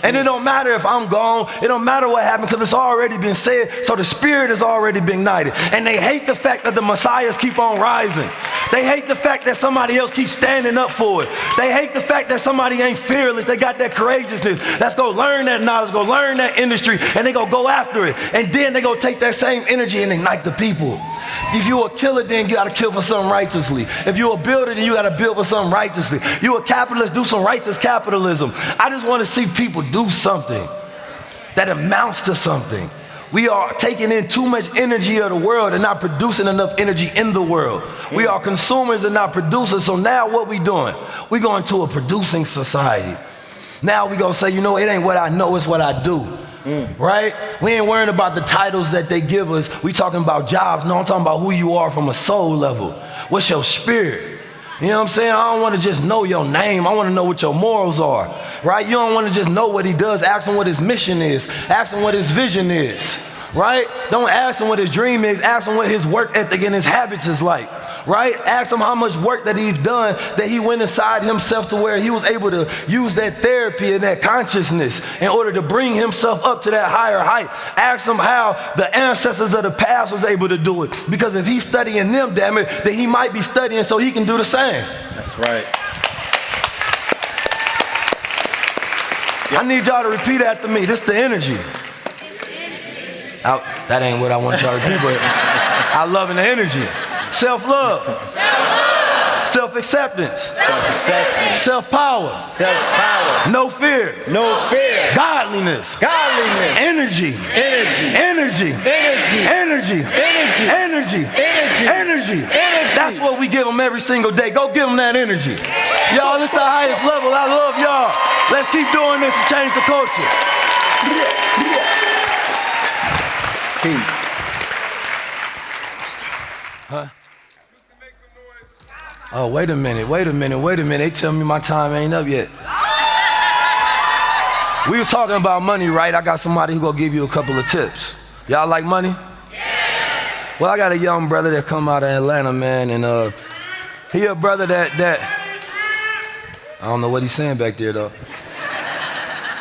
And it don't matter if I'm gone. It don't matter what happened because it's already been said. So the spirit has already been ignited. And they hate the fact that the messiahs keep on rising. They hate the fact that somebody else keeps standing up for it. They hate the fact that somebody ain't fearless. They got that courageousness. Let's go learn that knowledge, go learn that industry, and they go after it. And then they go take that same energy and ignite the people. If you a killer, then you got to kill for something righteously. If you a builder, then you got to build for something righteously. You a capitalist, do some righteous capitalism. I just want to see people do something that amounts to something. We are taking in too much energy of the world and not producing enough energy in the world. We are consumers and not producers. So now what we doing? We going to a producing society. Now we gonna say, you know, it ain't what I know, it's what I do. Right? We ain't worrying about the titles that they give us. We talking about jobs. No, I'm talking about who you are from a soul level. What's your spirit? You know what I'm saying? I don't want to just know your name. I want to know what your morals are, right? You don't want to just know what he does. Ask him what his mission is. Ask him what his vision is, right? Don't ask him what his dream is. Ask him what his work ethic and his habits is like, right? Ask him how much work that he's done, that he went inside himself to where he was able to use that therapy and that consciousness in order to bring himself up to that higher height. Ask him how the ancestors of the past was able to do it. Because if he's studying them, damn it, then he might be studying so he can do the same. That's right. I need y'all to repeat after me. This is the energy. That ain't what I want y'all to repeat, but I love the energy. Self-love. Self-acceptance. Self-acceptance. Self-power. Self-power. No fear. No fear. Godliness. Godliness. Energy. Energy. Energy. Energy. Energy. Energy. Energy. Energy. Energy. That's what we give them every single day. Go give them that energy. Y'all, this the highest level. I love y'all. Let's keep doing this and change the culture. Huh? Oh, wait a minute. They tell me my time ain't up yet. We was talking about money, right? I got somebody who gonna give you a couple of tips. Y'all like money? Well, I got a young brother that come out of Atlanta, man, and he a brother that I don't know what he's saying back there though.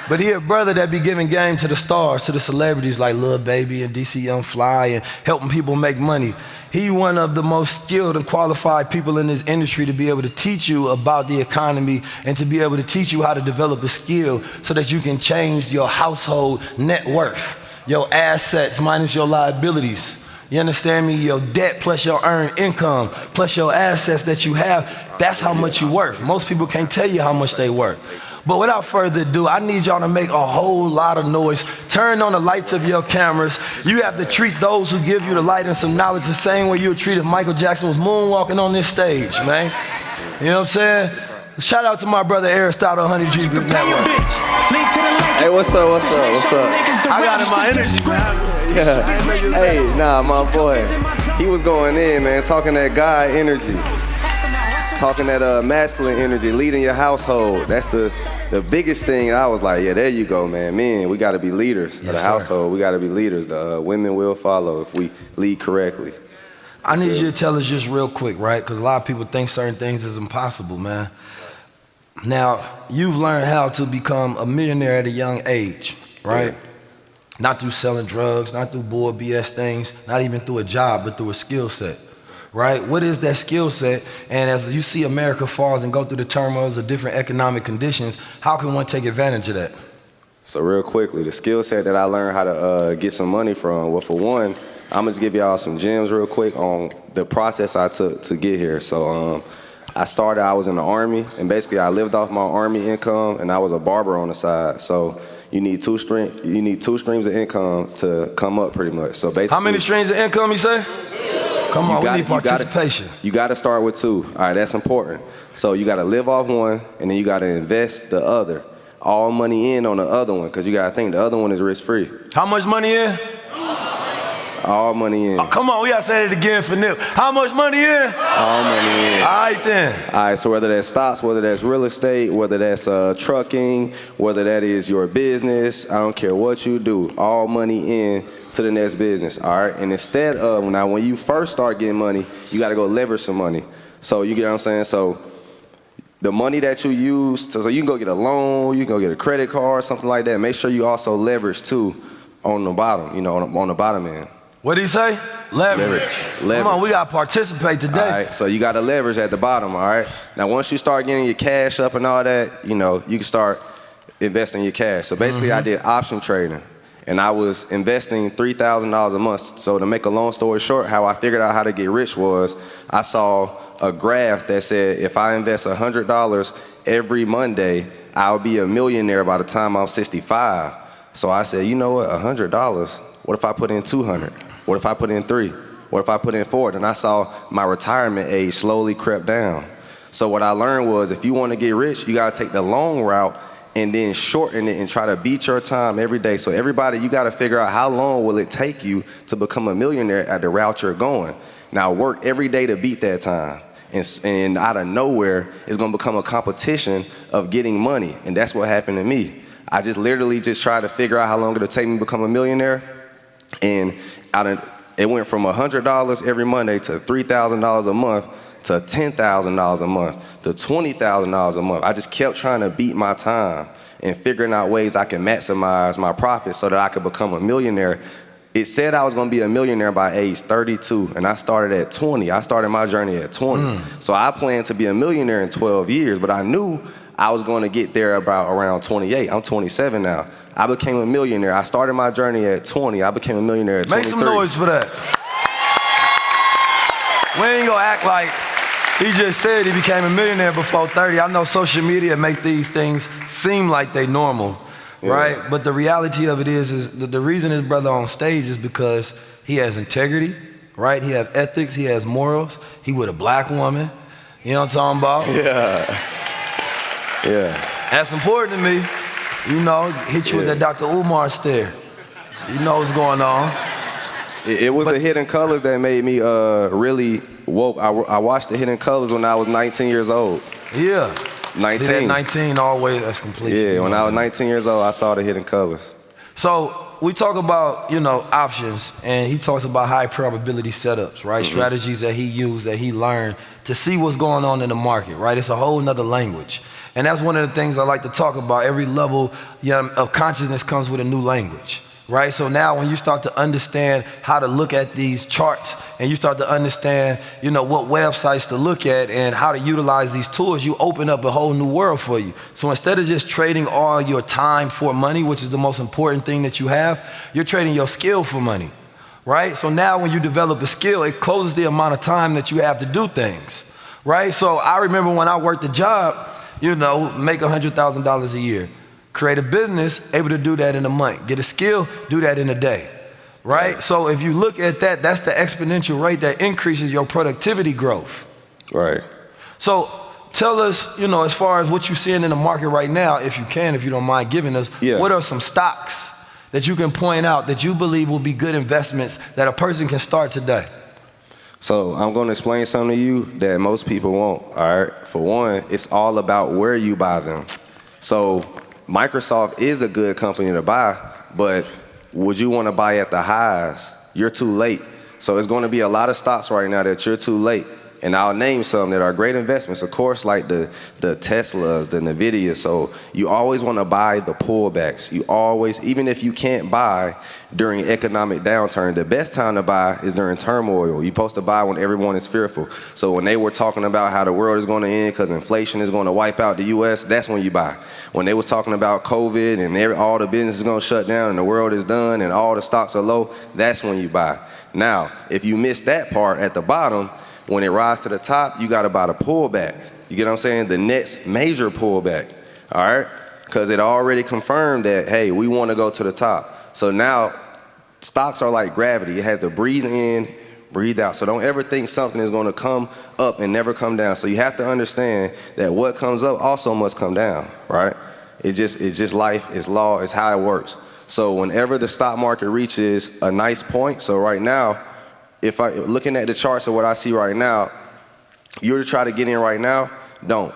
But he a brother that be giving game to the stars, to the celebrities like Lil Baby and DC Young Fly and helping people make money. He one of the most skilled and qualified people in this industry to be able to teach you about the economy and to be able to teach you how to develop a skill so that you can change your household net worth, your assets minus your liabilities. You understand me? Your debt plus your earned income plus your assets that you have, that's how much you worth. Most people can't tell you how much they worth. But without further ado, I need y'all to make a whole lot of noise. Turn on the lights of your cameras. You have to treat those who give you the light and some knowledge the same way you would treat if Michael Jackson was moonwalking on this stage, man. You know what I'm saying? Shout out to my brother Aristotle, 100G Group Network. Hey, what's up? I got in my energy, man. Yeah. Hey, nah, my boy. He was going in, man, talking that guy energy. Talking that masculine energy, leading your household. That's the biggest thing. I was like, yeah, there you go, man. Men, we got to be leaders of the household. We got to be leaders. The women will follow if we lead correctly. I need you to tell us just real quick, right? Because a lot of people think certain things is impossible, man. Now, you've learned how to become a millionaire at a young age, right? Yeah. Not through selling drugs, not through bull BS things, not even through a job, but through a skill set. Right? What is that skill set? And as you see America falls and go through the turmoils of different economic conditions, how can one take advantage of that? So real quickly, the skill set that I learned how to get some money from, well, for one, I'm gonna just give y'all some gems real quick on the process I took to get here. So I was in the Army, and basically I lived off my Army income, and I was a barber on the side. So you need two streams of income to come up pretty much. So basically, how many streams of income you say? Come on, we need participation. You got to start with two. All right, that's important. So you got to live off one, and then you got to invest the other. All money in on the other one, because you got to think the other one is risk-free. How much money in? All money in. Oh, come on, we got to say it again for Nip. How much money in? All money in. All right, then. All right, so whether that's stocks, whether that's real estate, whether that's trucking, whether that is your business, I don't care what you do, all money in to the next business, all right? And instead of, now when you first start getting money, you got to go leverage some money. So you get what I'm saying? So the money that you use, so you can go get a loan, you can go get a credit card, something like that. Make sure you also leverage too on the bottom, you know, on the bottom end. What did he say? Leverage. Come on, we got to participate today. All right, so you got to leverage at the bottom, all right? Now, once you start getting your cash up and all that, you know, you can start investing your cash. So basically, I did option trading, and I was investing $3,000 a month. So to make a long story short, how I figured out how to get rich was I saw a graph that said if I invest $100 every Monday, I'll be a millionaire by the time I'm 65. So I said, you know what, $100, what if I put in 200? What if I put in 3? What if I put in 4? Then I saw my retirement age slowly crept down. So what I learned was if you want to get rich, you got to take the long route and then shorten it and try to beat your time every day. So everybody, you got to figure out how long will it take you to become a millionaire at the route you're going. Now work every day to beat that time. And out of nowhere, it's going to become a competition of getting money. And that's what happened to me. I just literally just tried to figure out how long it'll take me to become a millionaire. And it went from $100 every Monday to $3,000 a month to $10,000 a month to $20,000 a month. I just kept trying to beat my time and figuring out ways I can maximize my profits so that I could become a millionaire. It said I was going to be a millionaire by age 32, and I started at 20. I started my journey at 20. So I planned to be a millionaire in 12 years, but I knew I was going to get there around 28. I'm 27 now. I became a millionaire. I started my journey at 20. I became a millionaire at 23. Make some noise for that. we ain't gonna act like he just said he became a millionaire before 30. I know social media make these things seem like they normal, right? But the reality of it is the reason this brother on stage is because he has integrity, right? He has ethics, he has morals. He with a black woman, you know what I'm talking about? Yeah. That's important to me. You know, hit you with that Dr. Umar stare. You know what's going on. It was the Hidden Colors that made me really woke. I watched the Hidden Colors when I was 19 years old. Yeah. 19. See, that 19 always, that's complete. Yeah, when I was 19 years old, I saw the Hidden Colors. So we talk about, you know, options, and he talks about high probability setups, right? Strategies that he used, that he learned to see what's going on in the market, right? It's a whole nother language. And that's one of the things I like to talk about. Every level of consciousness comes with a new language. Right? So now when you start to understand how to look at these charts and you start to understand, you know, what websites to look at and how to utilize these tools, you open up a whole new world for you. So instead of just trading all your time for money, which is the most important thing that you have, you're trading your skill for money, right? So now when you develop a skill, it closes the amount of time that you have to do things, right? So I remember when I worked a job, you know, make $100,000 a year. Create a business, able to do that in a month. Get a skill, do that in a day, right? So if you look at that, that's the exponential rate that increases your productivity growth. Right. So tell us, you know, as far as what you're seeing in the market right now, if you can, if you don't mind giving us, what are some stocks that you can point out that you believe will be good investments that a person can start today? So I'm going to explain something to you that most people won't, all right? For one, it's all about where you buy them. So Microsoft is a good company to buy, but would you want to buy at the highs? You're too late. So it's going to be a lot of stocks right now that you're too late. And I'll name some that are great investments, of course, like the Teslas, the Nvidia. So you always want to buy the pullbacks. You always, even if you can't buy during economic downturn, the best time to buy is during turmoil. You're supposed to buy when everyone is fearful. So when they were talking about how the world is going to end because inflation is going to wipe out the U.S., that's when you buy. When they was talking about COVID and all the business is going to shut down and the world is done and all the stocks are low, that's when you buy. Now, if you miss that part at the bottom, when it rises to the top, you got to buy the pullback. You get what I'm saying? The next major pullback, all right? Because it already confirmed that, hey, we want to go to the top. So now stocks are like gravity. It has to breathe in, breathe out. So don't ever think something is going to come up and never come down. So you have to understand that what comes up also must come down, right? It's just life, it's law, it's how it works. So whenever the stock market reaches a nice point, so right now, if I looking at the charts of what I see right now, you were to try to get in right now, don't.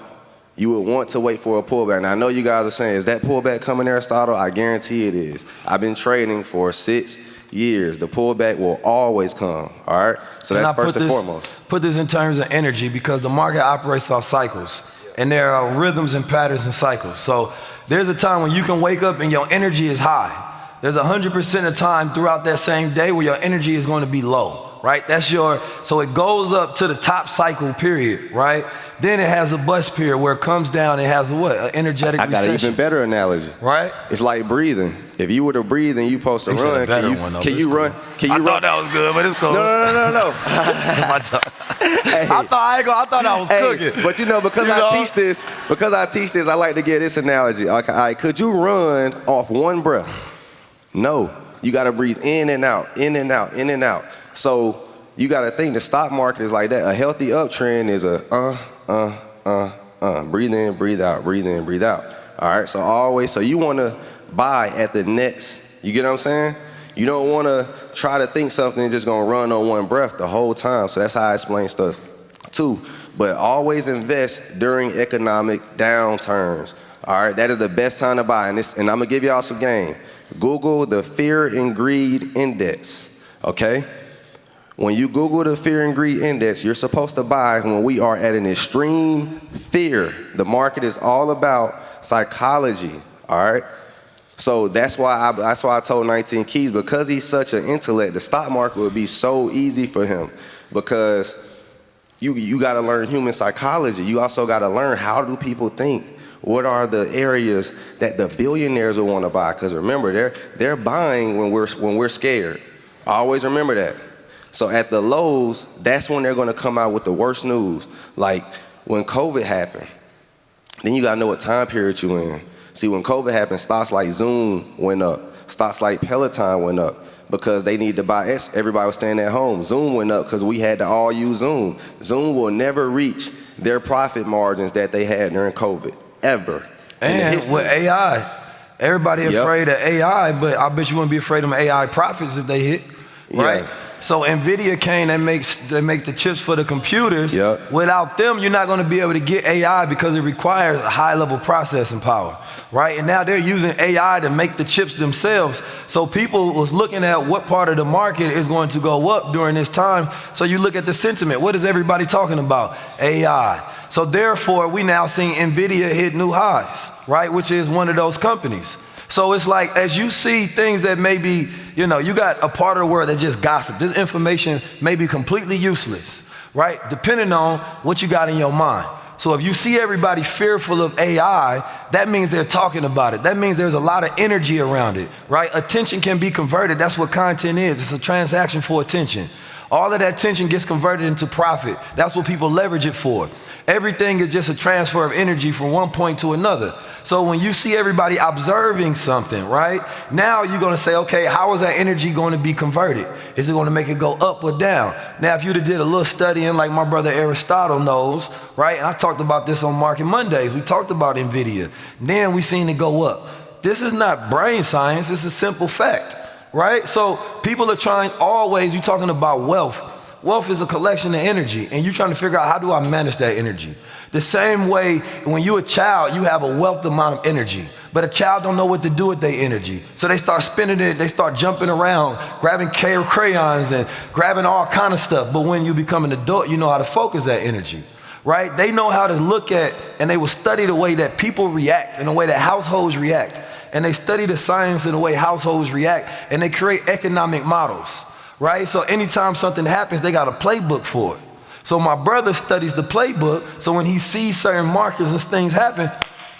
You would want to wait for a pullback. Now I know you guys are saying, is that pullback coming, Aristotle? I guarantee it is. I've been trading for 6 years. The pullback will always come, all right? So that's first and foremost. Put this in terms of energy because the market operates off cycles. And there are rhythms and patterns and cycles. So there's a time when you can wake up and your energy is high. There's 100% of time throughout that same day where your energy is going to be low. Right? So it goes up to the top cycle period, right? Then it has a bust period where it comes down, it has a what? An energetic recession. I got an even better analogy. Right? It's like breathing. If you were to breathe and you supposed to run, can you run? I thought that was good, but it's cool. No. Hey. I thought I was cooking. But you know, because I teach this, I like to give this analogy. Okay, all right, could you run off one breath? No. You got to breathe in and out, in and out, in and out. So you got to think the stock market is like that. A healthy uptrend is a breathe in, breathe out, breathe in, breathe out. All right, so you want to buy at the next, you get what I'm saying? You don't want to try to think something just going to run on one breath the whole time. So that's how I explain stuff too. But always invest during economic downturns. All right, that is the best time to buy. And I'm going to give y'all some game. Google the Fear and Greed Index, okay? When you Google the Fear and Greed Index, you're supposed to buy when we are at an extreme fear. The market is all about psychology, all right? So that's why I told 19 Keys, because he's such an intellect, the stock market would be so easy for him because you got to learn human psychology. You also got to learn how do people think. What are the areas that the billionaires will want to buy? Because remember, they're buying when we're scared. Always remember that. So at the lows, that's when they're gonna come out with the worst news. Like when COVID happened, then you gotta know what time period you in. See, when COVID happened, stocks like Zoom went up. Stocks like Peloton went up because they need to buy, everybody was staying at home. Zoom went up because we had to all use Zoom. Zoom will never reach their profit margins that they had during COVID, ever. And with AI, everybody afraid of AI, but I bet you wouldn't be afraid of them AI profits if they hit, right? Yeah. So NVIDIA came and they make the chips for the computers. Yep. Without them, you're not gonna be able to get AI because it requires a high level processing power, right? And now they're using AI to make the chips themselves. So people was looking at what part of the market is going to go up during this time. So you look at the sentiment. What is everybody talking about? AI. So therefore, we now seeing NVIDIA hit new highs, right? Which is one of those companies. So it's like, as you see things that may be, you know, you got a part of the world that just gossip. This information may be completely useless, right? Depending on what you got in your mind. So if you see everybody fearful of AI, that means they're talking about it. That means there's a lot of energy around it, right? Attention can be converted. That's what content is. It's a transaction for attention. All of that attention gets converted into profit. That's what people leverage it for. Everything is just a transfer of energy from one point to another. So when you see everybody observing something, right? Now you're gonna say, okay, how is that energy gonna be converted? Is it gonna make it go up or down? Now, if you'd have did a little studying like my brother Aristotle knows, right? And I talked about this on Market Mondays. We talked about NVIDIA. Then we seen it go up. This is not brain science, this is simple fact, right? So people are trying always, you're talking about wealth. Wealth is a collection of energy, and you're trying to figure out, how do I manage that energy? The same way, when you're a child, you have a wealth amount of energy, but a child don't know what to do with their energy. So they start spinning it, they start jumping around, grabbing crayons and grabbing all kind of stuff. But when you become an adult, you know how to focus that energy, right? They know how to look at, and they will study the way that people react and the way that households react. And they study the science and the way households react, and they create economic models. Right? So anytime something happens, they got a playbook for it. So my brother studies the playbook, so when he sees certain markers and things happen,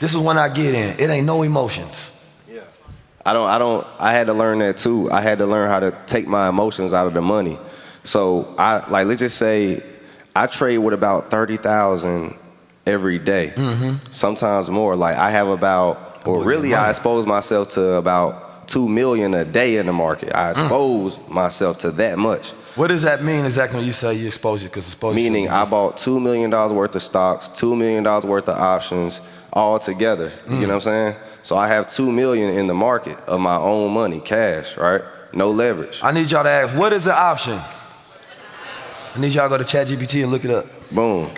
this is when I get in. It ain't no emotions. Yeah. I had to learn that too. I had to learn how to take my emotions out of the money. So let's just say I trade with about 30,000 every day. Sometimes more. Like I have about, or really I expose myself to about 2 million a day in the market. I expose myself to that much. What does that mean exactly when you say you expose it? Because expose. Meaning I bought $2 million worth of stocks, $2 million worth of options all together. You know what I'm saying? So I have 2 million in the market of my own money, cash, right? No leverage. I need y'all to ask, what is the option? I need y'all to go to ChatGPT and look it up. Boom.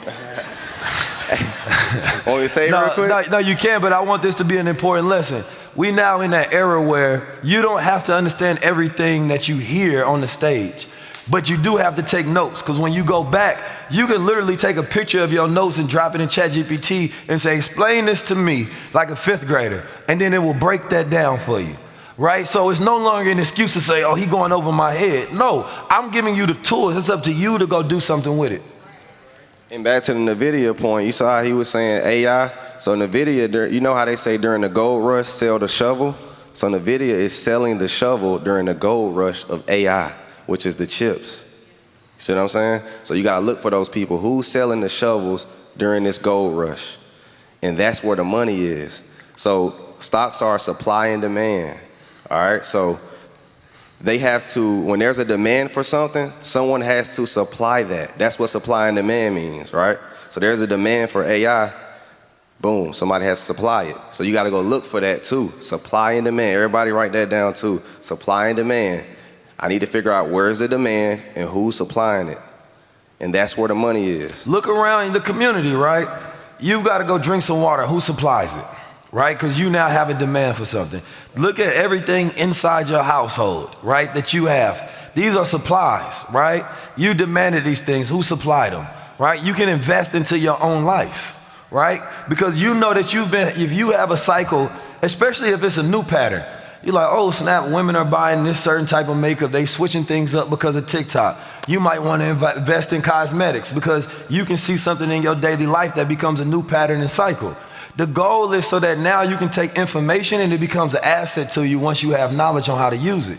Want me to say it real quick? No, you can, but I want this to be an important lesson. We now in that era where you don't have to understand everything that you hear on the stage, but you do have to take notes, because when you go back, you can literally take a picture of your notes and drop it in ChatGPT and say, explain this to me like a 5th grader, and then it will break that down for you, right? So it's no longer an excuse to say, oh, he going over my head. No, I'm giving you the tools. It's up to you to go do something with it. And back to the NVIDIA point, you saw how he was saying AI. So NVIDIA, you know how they say during the gold rush, sell the shovel? So NVIDIA is selling the shovel during the gold rush of AI, which is the chips. You see what I'm saying? So you gotta look for those people. Who's selling the shovels during this gold rush? And that's where the money is. So stocks are supply and demand, all right? So they have to, when there's a demand for something, someone has to supply that. That's what supply and demand means, right? So there's a demand for AI, boom, somebody has to supply it. So you gotta go look for that too. Supply and demand, everybody write that down too. Supply and demand. I need to figure out where's the demand and who's supplying it. And that's where the money is. Look around in the community, right? You've gotta go drink some water, who supplies it? Right? Because you now have a demand for something. Look at everything inside your household, right, that you have. These are supplies, right? You demanded these things. Who supplied them, right? You can invest into your own life, right? Because you know that if you have a cycle, especially if it's a new pattern, you're like, oh snap, women are buying this certain type of makeup. They switching things up because of TikTok. You might want to invest in cosmetics because you can see something in your daily life that becomes a new pattern and cycle. The goal is so that now you can take information and it becomes an asset to you once you have knowledge on how to use it,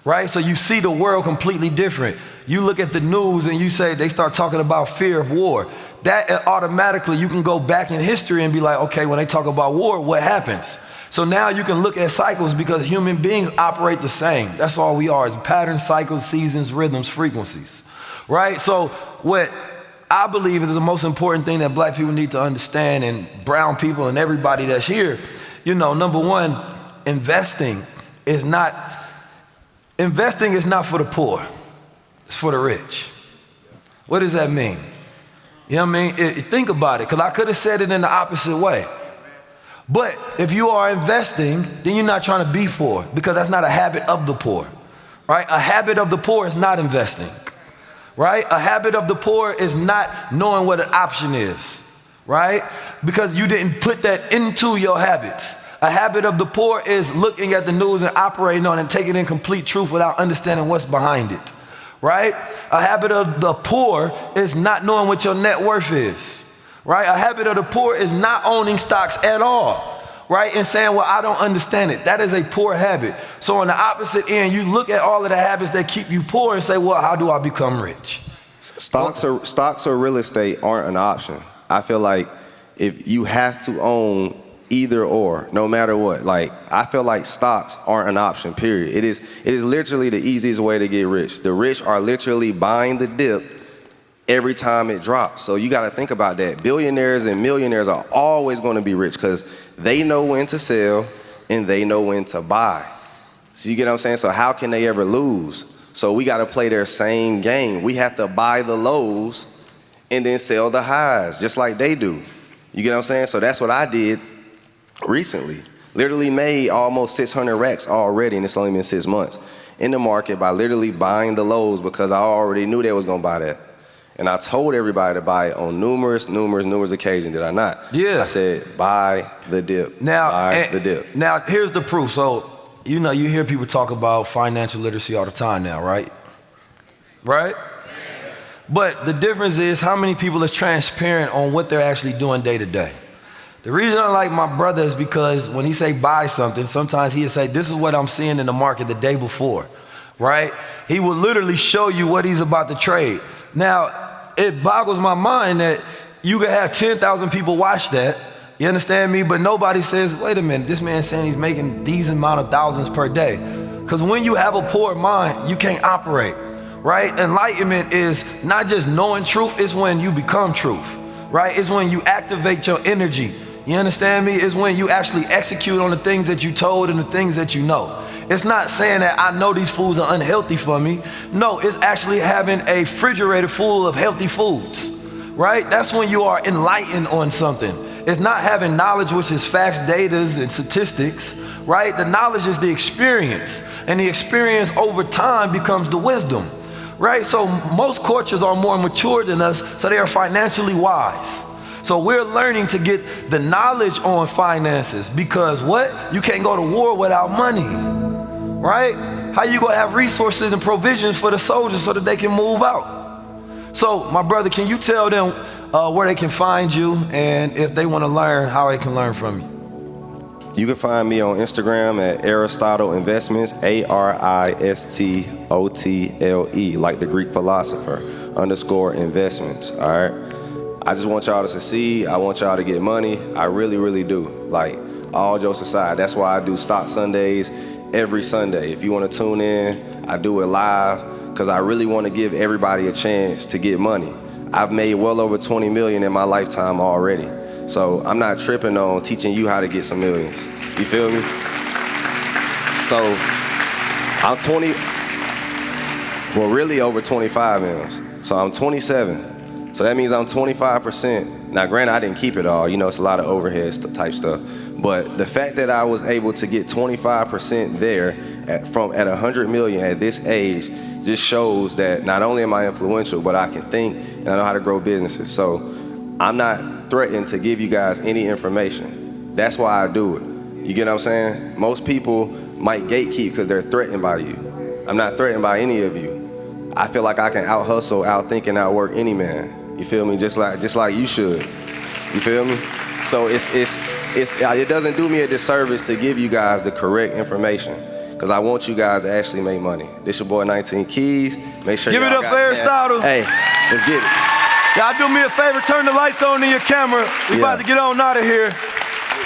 right? So you see the world completely different. You look at the news and you say they start talking about fear of war. That automatically you can go back in history and be like, okay, when they talk about war, what happens? So now you can look at cycles because human beings operate the same. That's all we are, is patterns, cycles, seasons, rhythms, frequencies, right? So what I believe is the most important thing that black people need to understand, and brown people and everybody that's here, you know, number one, investing is not for the poor, it's for the rich. What does that mean? You know what I mean? Think about it, because I could have said it in the opposite way. But if you are investing, then you're not trying to be poor, because that's not a habit of the poor, right? A habit of the poor is not investing, right? A habit of the poor is not knowing what an option is, right? Because you didn't put that into your habits. A habit of the poor is looking at the news and operating on it and taking in complete truth without understanding what's behind it, right? A habit of the poor is not knowing what your net worth is, right? A habit of the poor is not owning stocks at all, right? And saying, well, I don't understand it. That is a poor habit. So on the opposite end, you look at all of the habits that keep you poor and say, well, how do I become rich? Stocks or real estate aren't an option. I feel like if you have to own either or, no matter what, like, I feel like stocks aren't an option, period. It is literally the easiest way to get rich. The rich are literally buying the dip every time it drops. So you got to think about that. Billionaires and millionaires are always going to be rich because they know when to sell and they know when to buy. So you get what I'm saying? So how can they ever lose? So we got to play their same game. We have to buy the lows and then sell the highs, just like they do. You get what I'm saying? So that's what I did recently. Literally made almost 600 racks already, and it's only been 6 months in the market by literally buying the lows, because I already knew they was going to buy that. And I told everybody to buy it on numerous occasions, did I not? Yeah. I said, buy the dip, buy the dip. Now, here's the proof. So, you know, you hear people talk about financial literacy all the time now, right? Right? But the difference is how many people are transparent on what they're actually doing day to day. The reason I like my brother is because when he say buy something, sometimes he'll say, this is what I'm seeing in the market the day before, right? He will literally show you what he's about to trade. Now, it boggles my mind that you could have 10,000 people watch that, you understand me? But nobody says, wait a minute, this man's saying he's making these amount of thousands per day. Because when you have a poor mind, you can't operate, right? Enlightenment is not just knowing truth, it's when you become truth, right? It's when you activate your energy. You understand me? It's when you actually execute on the things that you told and the things that you know. It's not saying that I know these foods are unhealthy for me. No, it's actually having a refrigerator full of healthy foods, right? That's when you are enlightened on something. It's not having knowledge, which is facts, data, and statistics, right? The knowledge is the experience, and the experience over time becomes the wisdom, right? So most cultures are more mature than us, so they are financially wise. So we're learning to get the knowledge on finances, because what? You can't go to war without money, right? How you gonna have resources and provisions for the soldiers so that they can move out? So my brother, can you tell them where they can find you, and if they wanna learn, how they can learn from you? You can find me on Instagram at Aristotle Investments, Aristotle, like the Greek philosopher, _investments, all right? I just want y'all to succeed. I want y'all to get money. I really, really do. Like, all jokes aside, that's why I do Stock Sundays every Sunday. If you want to tune in, I do it live because I really want to give everybody a chance to get money. I've made well over 20 million in my lifetime already. So I'm not tripping on teaching you how to get some millions. You feel me? So I'm 20, well, really over 25 millions. So I'm 27. So that means I'm 25%. Now, granted, I didn't keep it all. You know, it's a lot of overhead type stuff. But the fact that I was able to get 25% there at 100 million at this age just shows that not only am I influential, but I can think and I know how to grow businesses. So I'm not threatened to give you guys any information. That's why I do it. You get what I'm saying? Most people might gatekeep because they're threatened by you. I'm not threatened by any of you. I feel like I can out-hustle, out-think, and outwork any man. You feel me? Just like you should. You feel me? So it doesn't do me a disservice to give you guys the correct information. because I want you guys to actually make money. This your boy 19 Keys. Make sure Give it y'all up got for Aristotle. Hey, let's get it. Y'all do me a favor, turn the lights on in your camera. We about to get on out of here.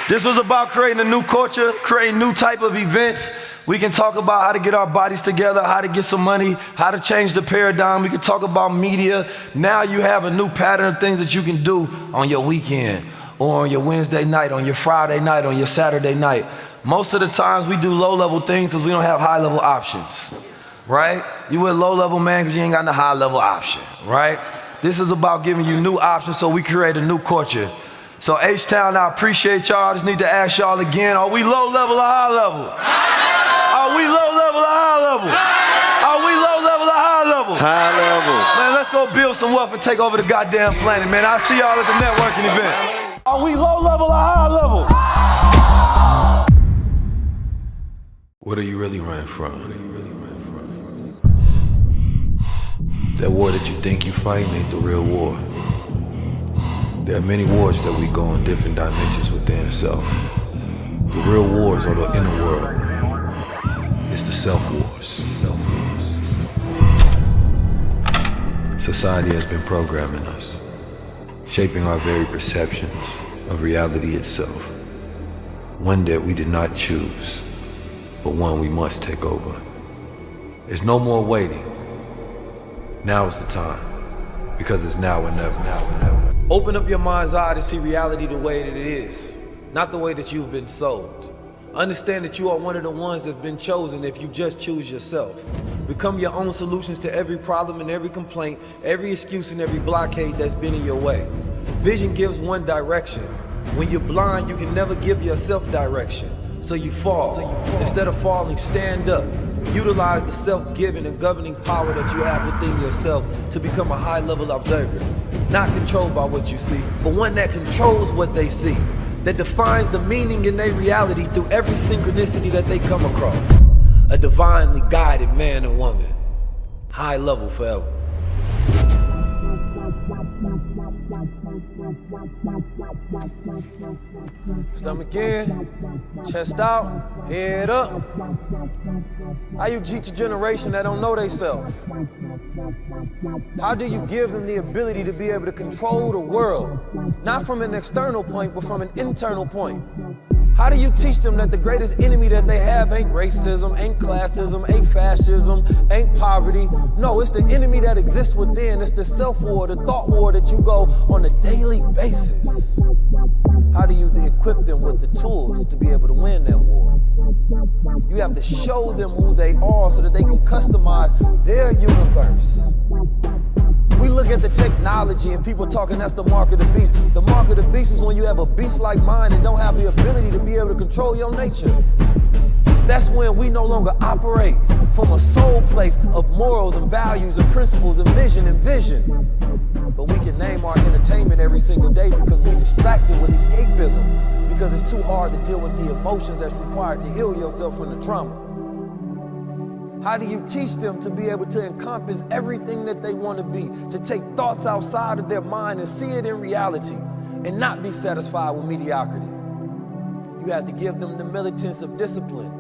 This was about creating a new culture, creating new type of events. We can talk about how to get our bodies together, how to get some money, how to change the paradigm. We can talk about media. Now you have a new pattern of things that you can do on your weekend, or on your Wednesday night, on your Friday night, on your Saturday night. Most of the times we do low-level things because we don't have high-level options, right? You a low-level man because you ain't got no high-level option, right? This is about giving you new options so we create a new culture. So H-Town, I appreciate y'all. I just need to ask y'all again, are we low-level or high-level? Are we low-level or high-level? Are we low-level or high-level? High-level. Man, let's go build some wealth and take over the goddamn planet, man. I'll see y'all at the networking event. Are we low-level or high-level? What are you really running from? That war that you think you fighting ain't the real war. There are many wars that we go in different dimensions within self. The real wars are the inner world. It's the self-wars. Society has been programming us, shaping our very perceptions of reality itself. One that we did not choose, but one we must take over. There's no more waiting. Now is the time, because it's now or never. Open up your mind's eye to see reality the way that it is, not the way that you've been sold. Understand that you are one of the ones that have been chosen if you just choose yourself. Become your own solutions to every problem and every complaint, every excuse and every blockade that's been in your way. Vision gives one direction. When you're blind, you can never give yourself direction. So you fall. Instead of falling, stand up. Utilize the self-giving and governing power that you have within yourself to become a high-level observer. Not controlled by what you see, but one that controls what they see. That defines the meaning in their reality through every synchronicity that they come across. A divinely guided man and woman. High level forever. Stomach in, chest out, head up. How you teach a generation that don't know theyself? How do you give them the ability to be able to control the world? Not from an external point, but from an internal point. How do you teach them that the greatest enemy that they have ain't racism, ain't classism, ain't fascism, ain't poverty? No, it's the enemy that exists within. It's the self-war, the thought war that you go on a daily basis. How do you equip them with the tools to be able to win that war? You have to show them who they are so that they can customize their universe. We look at the technology and people talking that's the mark of the beast. The mark of the beast is when you have a beast-like mind and don't have the ability to be able to control your nature. That's when we no longer operate from a soul place of morals and values and principles and mission and vision. But we can name our entertainment every single day because we're distracted with escapism, because it's too hard to deal with the emotions that's required to heal yourself from the trauma. How do you teach them to be able to encompass everything that they want to be, to take thoughts outside of their mind and see it in reality and not be satisfied with mediocrity? You have to give them the militance of discipline.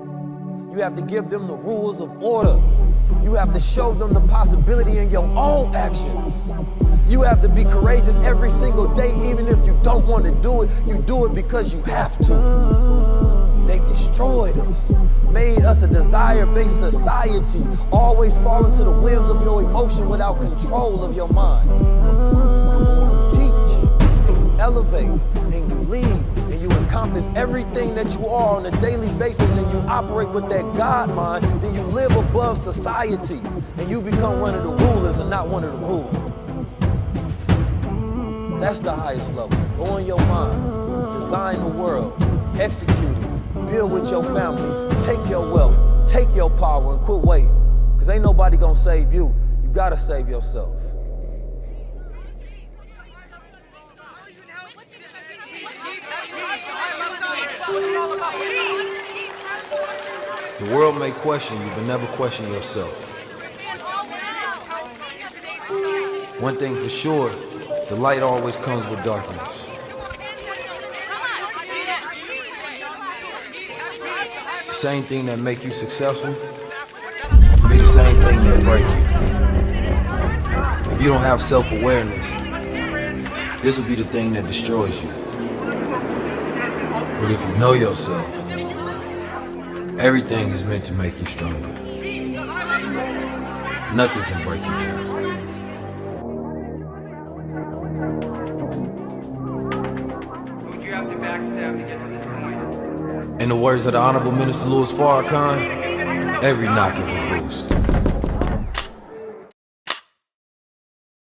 You have to give them the rules of order. You have to show them the possibility in your own actions. You have to be courageous every single day, even if you don't want to do it. You do it because you have to. They've destroyed us, made us a desire-based society, always falling to the whims of your emotion without control of your mind. But when you teach, and you elevate, and you lead, and you encompass everything that you are on a daily basis, and you operate with that God mind, then you live above society, and you become one of the rulers and not one of the ruled. That's the highest level. Go in your mind, design the world, execute it. Build with your family, take your wealth, take your power, and quit waiting. Because ain't nobody gonna save you. You gotta save yourself. The world may question you, but never question yourself. One thing for sure, the light always comes with darkness. same thing that make you successful be the same thing that break you. If you don't have self-awareness, this will be the thing that destroys you. But if you know yourself, everything is meant to make you stronger. Nothing can break you down. Would you have to backstab to get to this point? In the words of the Honorable Minister Louis Farrakhan, every knock is a boost.